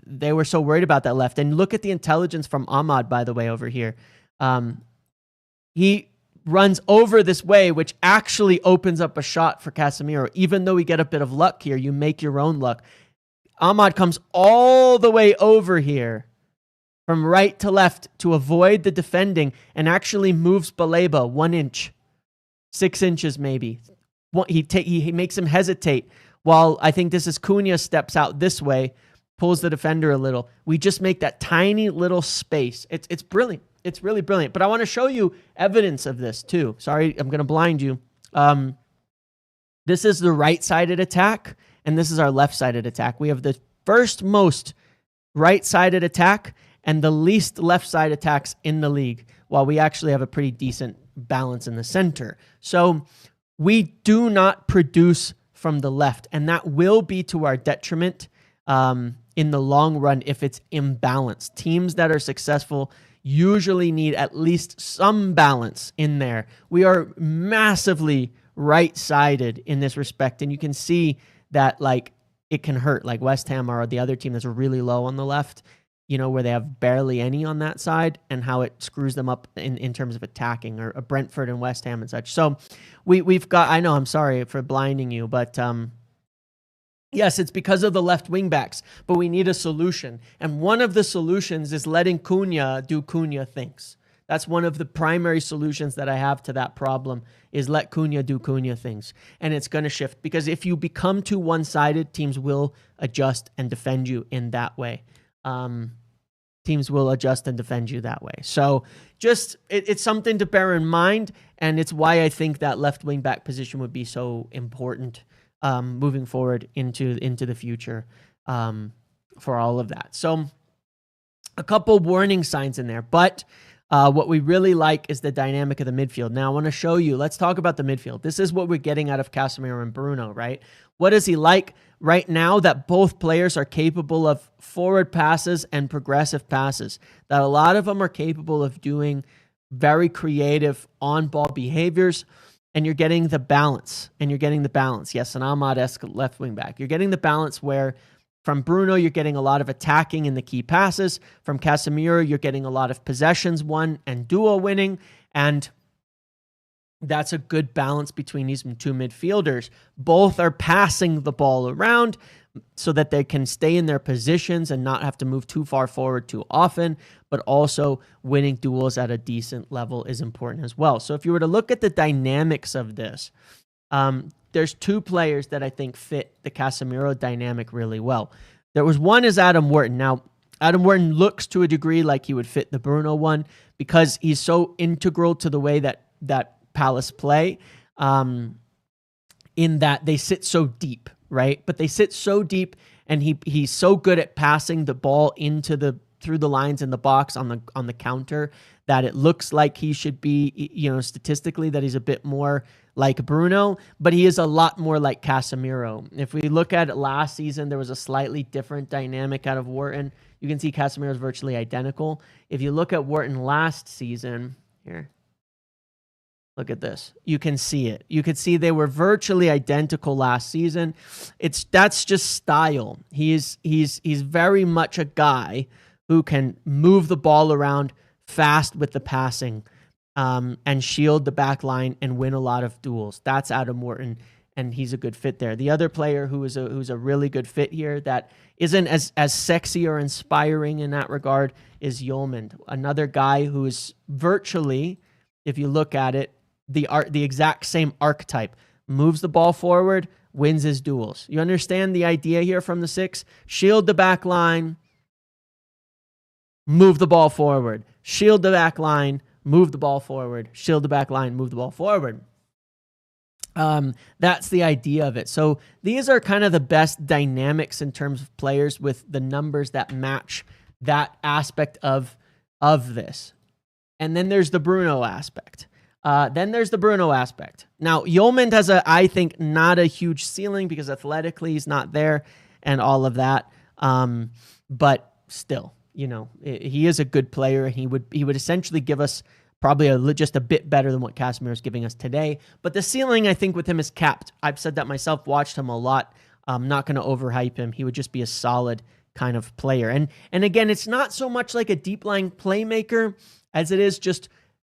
A: they were so worried about that left. And look at the intelligence from Ahmad, by the way, over here. He runs over this way, which actually opens up a shot for Casemiro. Even though we get a bit of luck here, you make your own luck. Ahmad comes all the way over here from right to left to avoid the defending and actually moves Baleba 1 inch, 6 inches maybe. He makes him hesitate while I think this is Cunha steps out this way, pulls the defender a little. We just make that tiny little space. It's brilliant. It's really brilliant. But I want to show you evidence of this too. Sorry, I'm going to blind you. This is the right-sided attack, and this is our left-sided attack. We have the first most right-sided attack, and the least left side attacks in the league, while we actually have a pretty decent balance in the center. So we do not produce from the left, and that will be to our detriment in the long run if it's imbalanced. Teams that are successful usually need at least some balance in there. We are massively right-sided in this respect, and you can see that like it can hurt. Like West Ham are the other team that's really low on the left, where they have barely any on that side, and how it screws them up in terms of attacking, or Brentford and West Ham and such. So we've got, I know, I'm sorry for blinding you, but yes, it's because of the left wing backs, but we need a solution. And one of the solutions is letting Cunha do Cunha things. That's one of the primary solutions that I have to that problem, is let Cunha do Cunha things. And it's going to shift, because if you become too one-sided, teams will adjust and defend you in that way. Teams will adjust and defend you that way. So just, it's something to bear in mind, and it's why I think that left wing back position would be so important moving forward into the future for all of that. So a couple warning signs in there, but what we really like is the dynamic of the midfield. Now I want to show you, let's talk about the midfield. This is what we're getting out of Casemiro and Bruno, right? What is he like right now? That both players are capable of forward passes and progressive passes, that a lot of them are capable of doing very creative on-ball behaviors, and you're getting the balance, Yes, an Ahmad-esque left wing back. You're getting the balance where from Bruno, you're getting a lot of attacking in the key passes. From Casemiro, you're getting a lot of possessions won and duo winning. And that's a good balance between these two midfielders. Both are passing the ball around so that they can stay in their positions and not have to move too far forward too often, but also winning duels at a decent level is important as well. So if you were to look at the dynamics of this, there's two players that I think fit the Casemiro dynamic really well. One is Adam Wharton. Now, Adam Wharton looks to a degree like he would fit the Bruno one, because he's so integral to the way that Palace play, in that they sit so deep, right? But they sit so deep, and he's so good at passing the ball through the lines in the box on the counter, that it looks like he should be, statistically, that he's a bit more like Bruno, but he is a lot more like Casemiro. If we look at last season, there was a slightly different dynamic out of Wharton. You can see Casemiro is virtually identical. If you look at Wharton last season, here, look at this. You can see it. You could see they were virtually identical last season. That's just style. He's very much a guy who can move the ball around fast with the passing, and shield the back line and win a lot of duels. That's Adam Wharton, and he's a good fit there. The other player who's a really good fit here that isn't as sexy or inspiring in that regard is Yeoman, another guy who is virtually, if you look at it, the exact same archetype. Moves the ball forward, wins his duels. You understand the idea here from the six? Shield the back line, move the ball forward. Shield the back line, move the ball forward. Shield the back line, move the ball forward. That's the idea of it. So these are kind of the best dynamics in terms of players with the numbers that match that aspect of this. And then there's the Bruno aspect. Now, Yeoman has I think, not a huge ceiling because athletically he's not there and all of that. But still, he is a good player, and he would essentially give us probably just a bit better than what Casemiro is giving us today. But the ceiling, I think, with him is capped. I've said that myself, watched him a lot. I'm not going to overhype him. He would just be a solid kind of player. And again, it's not so much like a deep lying playmaker as it is just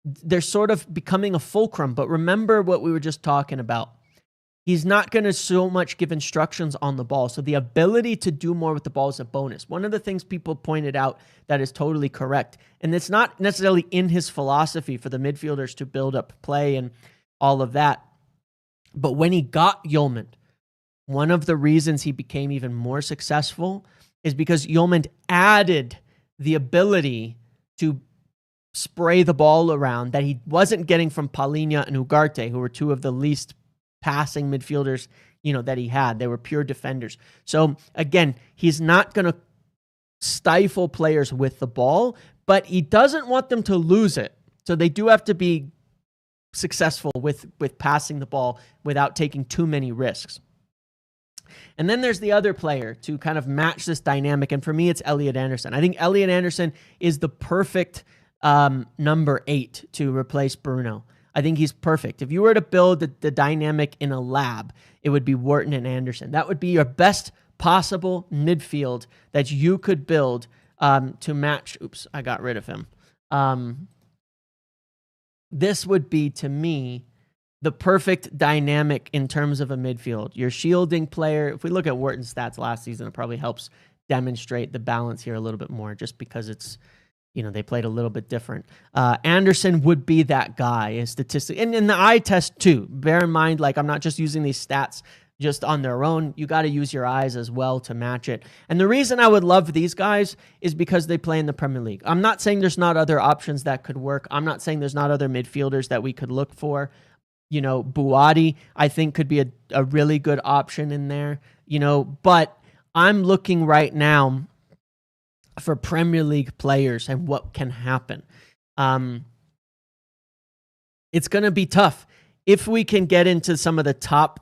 A: they're sort of becoming a fulcrum. But remember what we were just talking about. He's not going to so much give instructions on the ball. So the ability to do more with the ball is a bonus. One of the things people pointed out that is totally correct, and it's not necessarily in his philosophy for the midfielders to build up play and all of that, but when he got Yeoman, one of the reasons he became even more successful is because Yeoman added the ability to spray the ball around that he wasn't getting from Palhinha and Ugarte, who were two of the least passing midfielders, that he had. They were pure defenders. So again, he's not going to stifle players with the ball, but he doesn't want them to lose it. So they do have to be successful with passing the ball without taking too many risks. And then there's the other player to kind of match this dynamic. And for me, it's Elliot Anderson. I think Elliot Anderson is the perfect number 8 to replace Bruno. I think he's perfect. If you were to build the dynamic in a lab, it would be Wharton and Anderson. That would be your best possible midfield that you could build to match. Oops, I got rid of him. This would be, to me, the perfect dynamic in terms of a midfield. Your shielding player, if we look at Wharton's stats last season, it probably helps demonstrate the balance here a little bit more, just because it's, they played a little bit different. Anderson would be that guy, statistically. And in the eye test, too. Bear in mind, I'm not just using these stats just on their own. You got to use your eyes as well to match it. And the reason I would love these guys is because they play in the Premier League. I'm not saying there's not other options that could work. I'm not saying there's not other midfielders that we could look for. Buati, I think, could be a really good option in there. But I'm looking right now for Premier League players and what can happen. It's going to be tough. If we can get into some of the top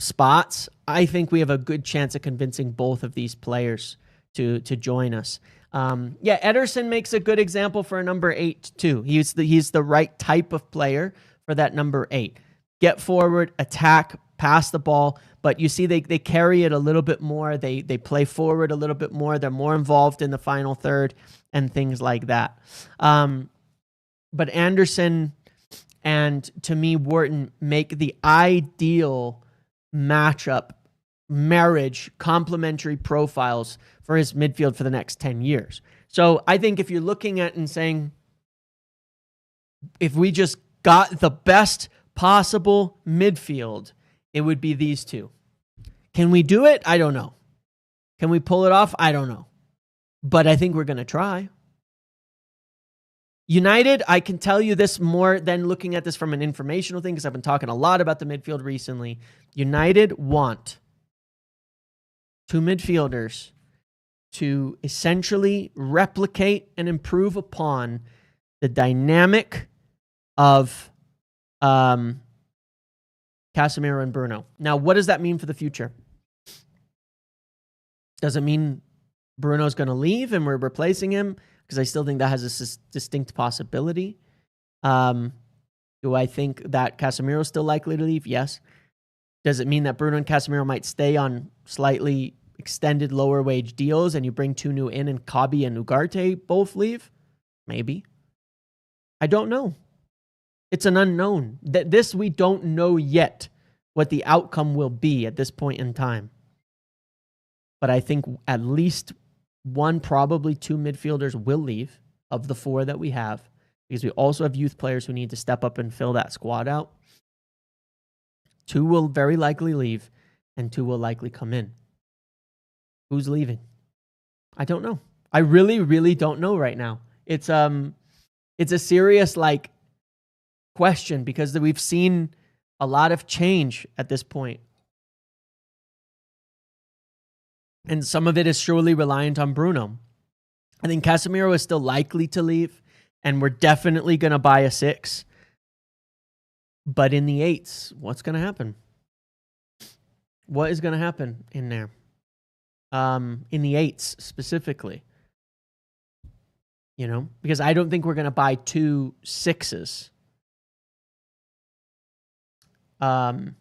A: spots, I think we have a good chance of convincing both of these players to join us. Ederson makes a good example for a number 8 too. He's the right type of player for that number 8. Get forward, attack, pass the ball, but you see they carry it a little bit more. They play forward a little bit more. They're more involved in the final third and things like that. But Anderson and, to me, Wharton make the ideal marriage, complementary profiles for his midfield for the next 10 years. So I think if you're looking at and saying, if we just got the best possible midfield, it would be these two. Can we do it? I don't know. Can we pull it off? I don't know. But I think we're going to try. United, I can tell you this more than looking at this from an informational thing, because I've been talking a lot about the midfield recently. United want 2 midfielders to essentially replicate and improve upon the dynamic of Casemiro and Bruno. Now, what does that mean for the future? Does it mean Bruno's going to leave and we're replacing him? Because I still think that has a distinct possibility. Do I think that Casemiro is still likely to leave? Yes. Does it mean that Bruno and Casemiro might stay on slightly extended lower wage deals and you bring 2 new in and Kabi and Ugarte both leave? Maybe. I don't know. It's an unknown. This we don't know yet what the outcome will be at this point in time. But I think at least 1, probably 2 midfielders will leave of the 4 that we have, because we also have youth players who need to step up and fill that squad out. 2 will very likely leave, and 2 will likely come in. Who's leaving? I don't know. I really, really don't know right now. It's a serious question, because we've seen a lot of change at this point. And some of it is surely reliant on Bruno. I think Casemiro is still likely to leave, and we're definitely going to buy a 6. But in the 8s, what's going to happen? What is going to happen in there? In the 8s specifically. Because I don't think we're going to buy 2 6s. And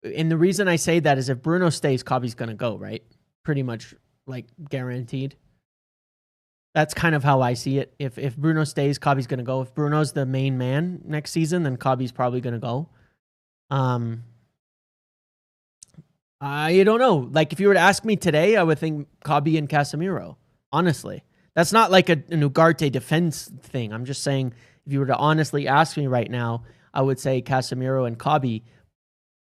A: the reason I say that is if Bruno stays, Kabi's going to go, right? Pretty much guaranteed. That's kind of how I see it. If Bruno stays, Kabi's going to go. If Bruno's the main man next season, then Kabi's probably going to go. I don't know. If you were to ask me today, I would think Kabi and Casemiro. Honestly, that's not like an Ugarte defense thing. I'm just saying, if you were to honestly ask me right now, I would say Casemiro and Kabi.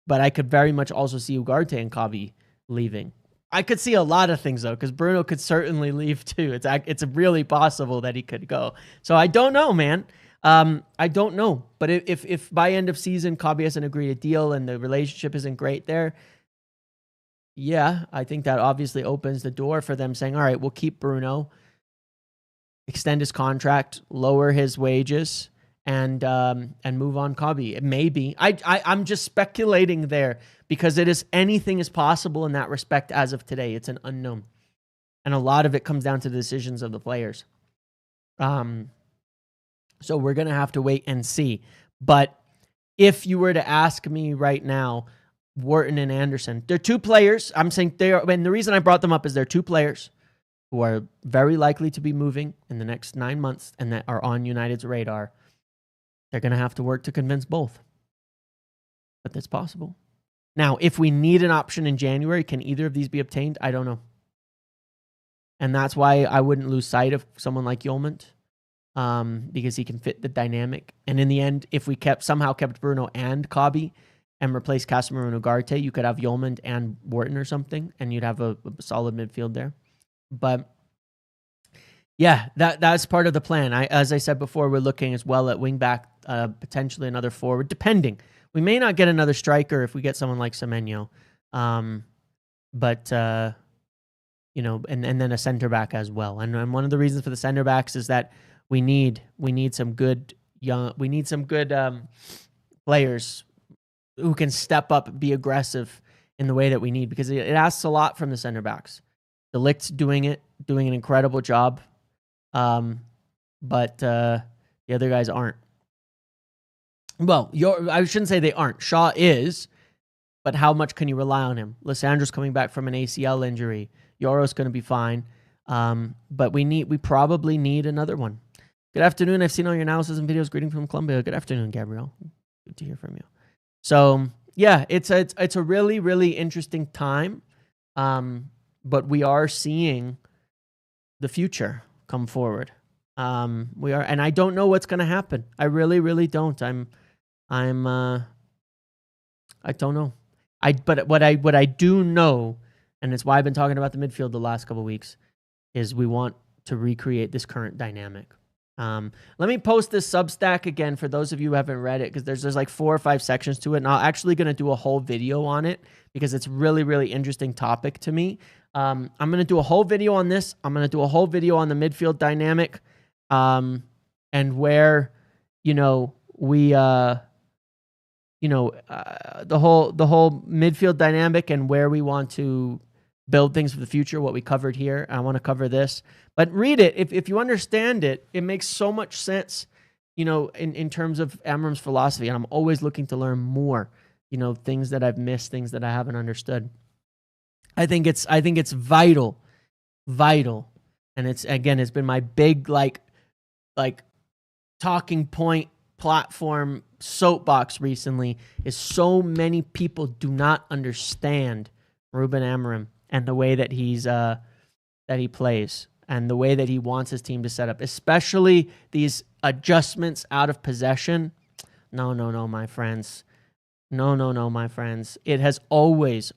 A: But I could very much also see Ugarte and Kabi leaving. I could see a lot of things, though, because Bruno could certainly leave, too. It's really possible that he could go. So I don't know, man. I don't know. But if by end of season, Kabi hasn't agreed a deal and the relationship isn't great there, yeah, I think that obviously opens the door for them saying, all right, we'll keep Bruno, extend his contract, lower his wages, and move on Kabi. Maybe. I'm just speculating there because anything is possible in that respect as of today. It's an unknown. And a lot of it comes down to the decisions of the players. So we're going to have to wait and see. But if you were to ask me right now, Wharton and Anderson, they're two players. I'm saying they are, and the reason I brought them up is they're two players who are very likely to be moving in the next 9 months and that are on United's radar. They're going to have to work to convince both. But that's possible. Now, if we need an option in January, can either of these be obtained? I don't know. And that's why I wouldn't lose sight of someone like Yeoman, because he can fit the dynamic. And in the end, if we somehow kept Bruno and Kabi and replaced Casemiro and Ugarte, you could have Yeoman and Wharton or something, and you'd have a solid midfield there. But yeah, that's part of the plan. As I said before, we're looking as well at wingback, potentially another forward, depending. We may not get another striker if we get someone like Semenyo, but you know, and then a center back as well. And one of the reasons for the center backs is that we need some good players who can step up, be aggressive in the way that we need, because it asks a lot from the center backs. De Ligt's doing an incredible job, but the other guys aren't. Well, I shouldn't say they aren't. Shaw is, but how much can you rely on him? Lissandro's coming back from an ACL injury. Yoro's going to be fine, but we probably need another one. Good afternoon. I've seen all your analysis and videos. Greeting from Colombia. Good afternoon, Gabriel. Good to hear from you. So yeah, it's a really, really interesting time. But we are seeing the future come forward. We are, and I don't know what's going to happen. I really, really don't. I don't know. But what I do know, and it's why I've been talking about the midfield the last couple of weeks, is we want to recreate this current dynamic. Let me post this Substack again for those of you who haven't read it, because there's like 4 or 5 sections to it, and I'm actually going to do a whole video on it because it's really, really interesting topic to me. I'm going to do a whole video on this. I'm going to do a whole video on the midfield dynamic, and where, you know, we, the whole midfield dynamic and where we want to build things for the future, what we covered here. I want to cover this. But read it. If you understand it, it makes so much sense, you know, in terms of Amorim's philosophy. And I'm always looking to learn more, you know, things that I've missed, things that I haven't understood. I think it's vital. And it's been my big, like talking point platform soapbox recently, is so many people do not understand Ruben Amorim and the way that that he plays and the way that he wants his team to set up, especially these adjustments out of possession. No, my friends. No, my friends. It has always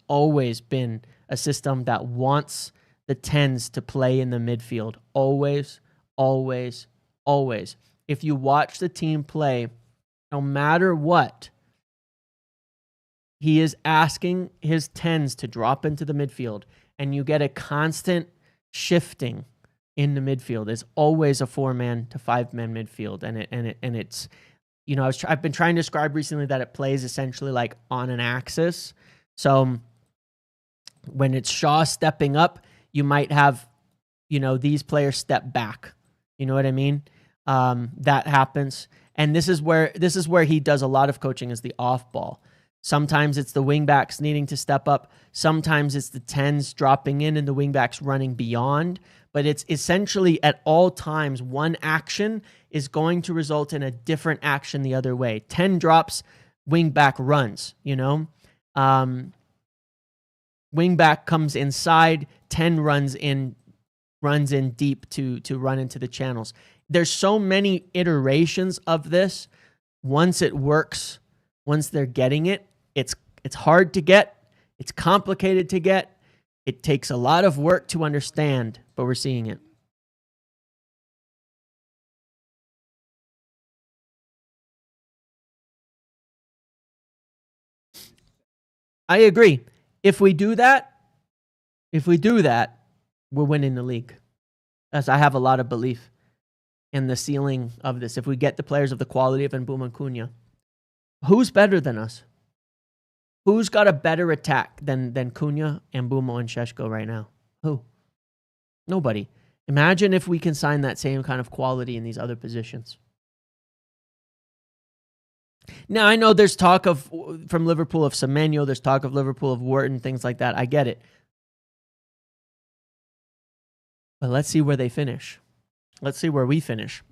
A: been a system that wants the 10s to play in the midfield. Always. If you watch the team play, no matter what, he is asking his 10s to drop into the midfield, and you get a constant shifting in the midfield. It's always a 4-man to 5-man midfield, and it's, you know, I've been trying to describe recently that it plays essentially like on an axis. So when it's Shaw stepping up, you might have, you know, these players step back. You know what I mean? That happens, and this is where he does a lot of coaching, is the off ball. Sometimes it's the wingbacks needing to step up. Sometimes it's the 10s dropping in and the wingbacks running beyond. But it's essentially at all times, one action is going to result in a different action the other way. 10 drops, wingback runs, you know? Wingback comes inside, 10 runs in deep to run into the channels. There's so many iterations of this. Once it works, once they're getting it, it's hard to get. It's complicated to get. It takes a lot of work to understand, but we're seeing it. I agree. If we do that, If we do that, we're winning the league. As I have a lot of belief in the ceiling of this. If we get the players of the quality of Mbeumo and Cunha, who's better than us? Who's got a better attack than Cunha, Mbeumo, and Šeško right now? Who? Nobody. Imagine if we can sign that same kind of quality in these other positions. Now, I know there's talk of, from Liverpool, of Semenyo. There's talk of Liverpool of Wharton, things like that. I get it. But let's see where they finish. Let's see where we finish.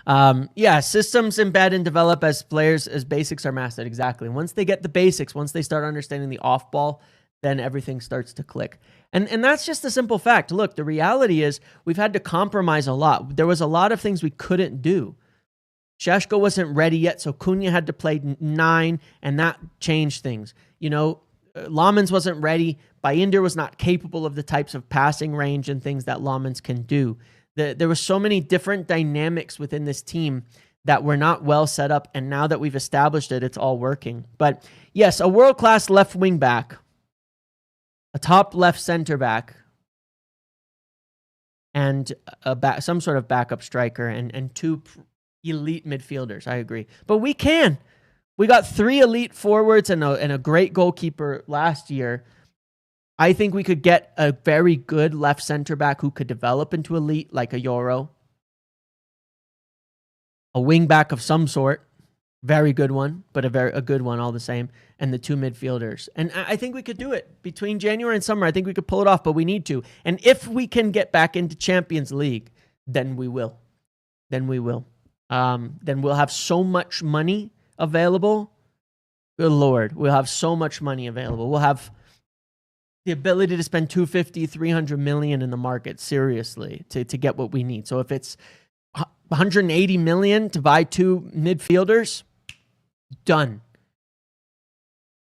A: Yeah, systems embed and develop as players, as basics are mastered. Exactly. Once they get the basics, once they start understanding the off ball, then everything starts to click. And that's just a simple fact. Look, the reality is we've had to compromise a lot. There was a lot of things we couldn't do. Šeško wasn't ready yet, so Cunha had to play 9, and that changed things. You know, Lammens wasn't ready. Bayindir was not capable of the types of passing range and things that Lammens can do. There were so many different dynamics within this team that were not well set up, and now that we've established it, it's all working. But yes, a world-class left wing back, a top left center back, and some sort of backup striker, and 2 elite midfielders. I agree. But we can. We got 3 elite forwards and a great goalkeeper last year. I think we could get a very good left center back who could develop into elite, like a Euro. A wing back of some sort. Very good one, but a good one all the same. And the 2 midfielders. And I think we could do it. Between January and summer, I think we could pull it off, but we need to. And if we can get back into Champions League, then we will. Then we will. Then we'll have so much money available. Good Lord, we'll have so much money available. We'll have the ability to spend 250, 300 million in the market, seriously, to get what we need. So if it's 180 million to buy 2 midfielders, done.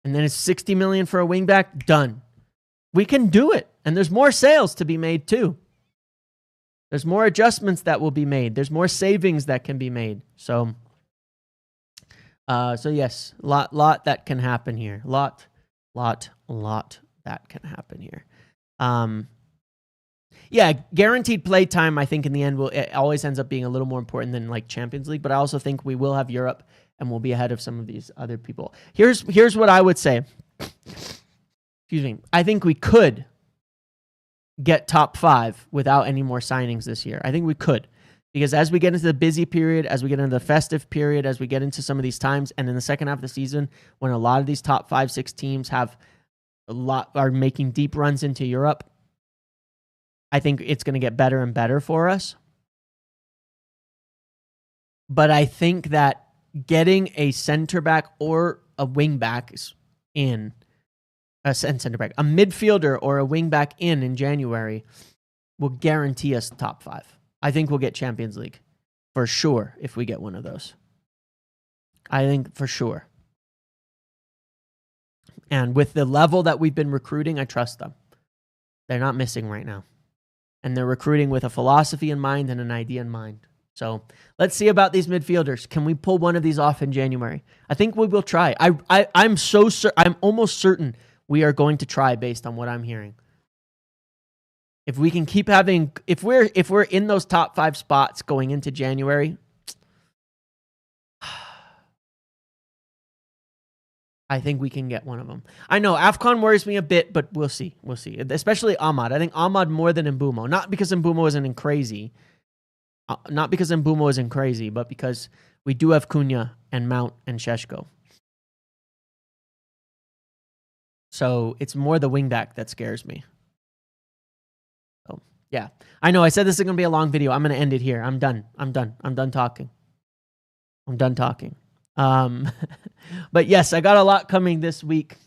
A: And then it's 60 million for a wingback, done. We can do it. And there's more sales to be made too. There's more adjustments that will be made. There's more savings that can be made. So yes, lot that can happen here. Lot that can happen here. Yeah, guaranteed play time, I think in the end it always ends up being a little more important than like Champions League, but I also think we will have Europe and we'll be ahead of some of these other people. Here's what I would say. Excuse me. I think we could get top 5 without any more signings this year. I think we could. Because as we get into the busy period, as we get into the festive period, as we get into some of these times, and in the second half of the season, when a lot of these top 5, 6 teams are making deep runs into Europe, I think it's going to get better and better for us. But I think that getting a center back or a wing back in, a midfielder or a wing back in January will guarantee us top 5. I think we'll get Champions League for sure if we get one of those. I think for sure. And with the level that we've been recruiting, I trust them. They're not missing right now. And they're recruiting with a philosophy in mind and an idea in mind. So let's see about these midfielders. Can we pull one of these off in January? I think we will try. I'm almost certain we are going to try based on what I'm hearing. If we can keep having, if we're in those top 5 spots going into January, I think we can get one of them. I know AFCON worries me a bit, but we'll see. We'll see. Especially Ahmad. I think Ahmad more than Mbeumo. Not because Mbeumo isn't crazy. Not because Mbeumo isn't crazy, but because we do have Cunha and Mount and Šeško. So it's more the wingback that scares me. So yeah, I know I said this is going to be a long video. I'm going to end it here. I'm done talking. But yes, I got a lot coming this week,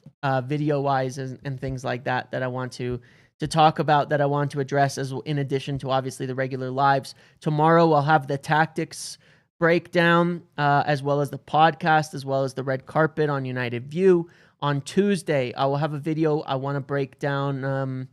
A: video wise and things like that I want to talk about, that I want to address, as in addition to obviously the regular lives. Tomorrow I'll have the tactics breakdown, as well as the podcast, as well as the red carpet on United View. On Tuesday, I will have a video I want to break down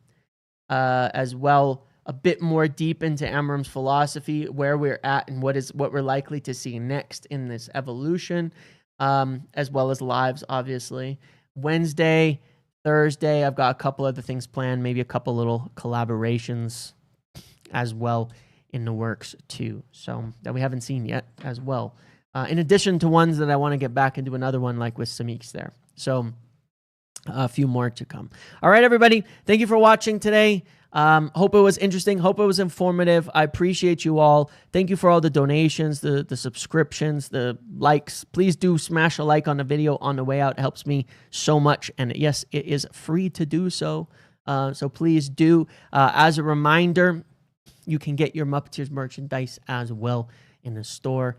A: as well, a bit more deep into Amorim's philosophy, where we're at and what we're likely to see next in this evolution, as well as lives, obviously. Wednesday, Thursday, I've got a couple other things planned, maybe a couple little collaborations as well in the works too, so that we haven't seen yet as well. In addition to ones that I want to get back and do another one like with Samik's there. So a few more to come. All right, everybody. Thank you for watching today. Hope it was interesting. Hope it was informative. I appreciate you all. Thank you for all the donations, the subscriptions, the likes. Please do smash a like on the video on the way out. It helps me so much. And yes, it is free to do so. So please do. As a reminder, you can get your Muppeteers merchandise as well in the store.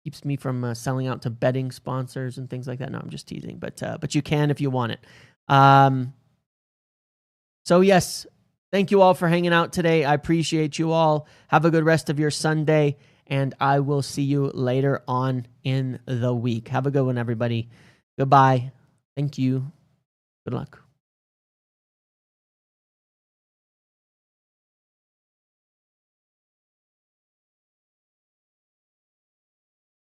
A: Keeps me from selling out to betting sponsors and things like that. No, I'm just teasing, but you can if you want it. So yes, thank you all for hanging out today. I appreciate you all. Have a good rest of your Sunday, and I will see you later on in the week. Have a good one, everybody. Goodbye. Thank you. Good luck.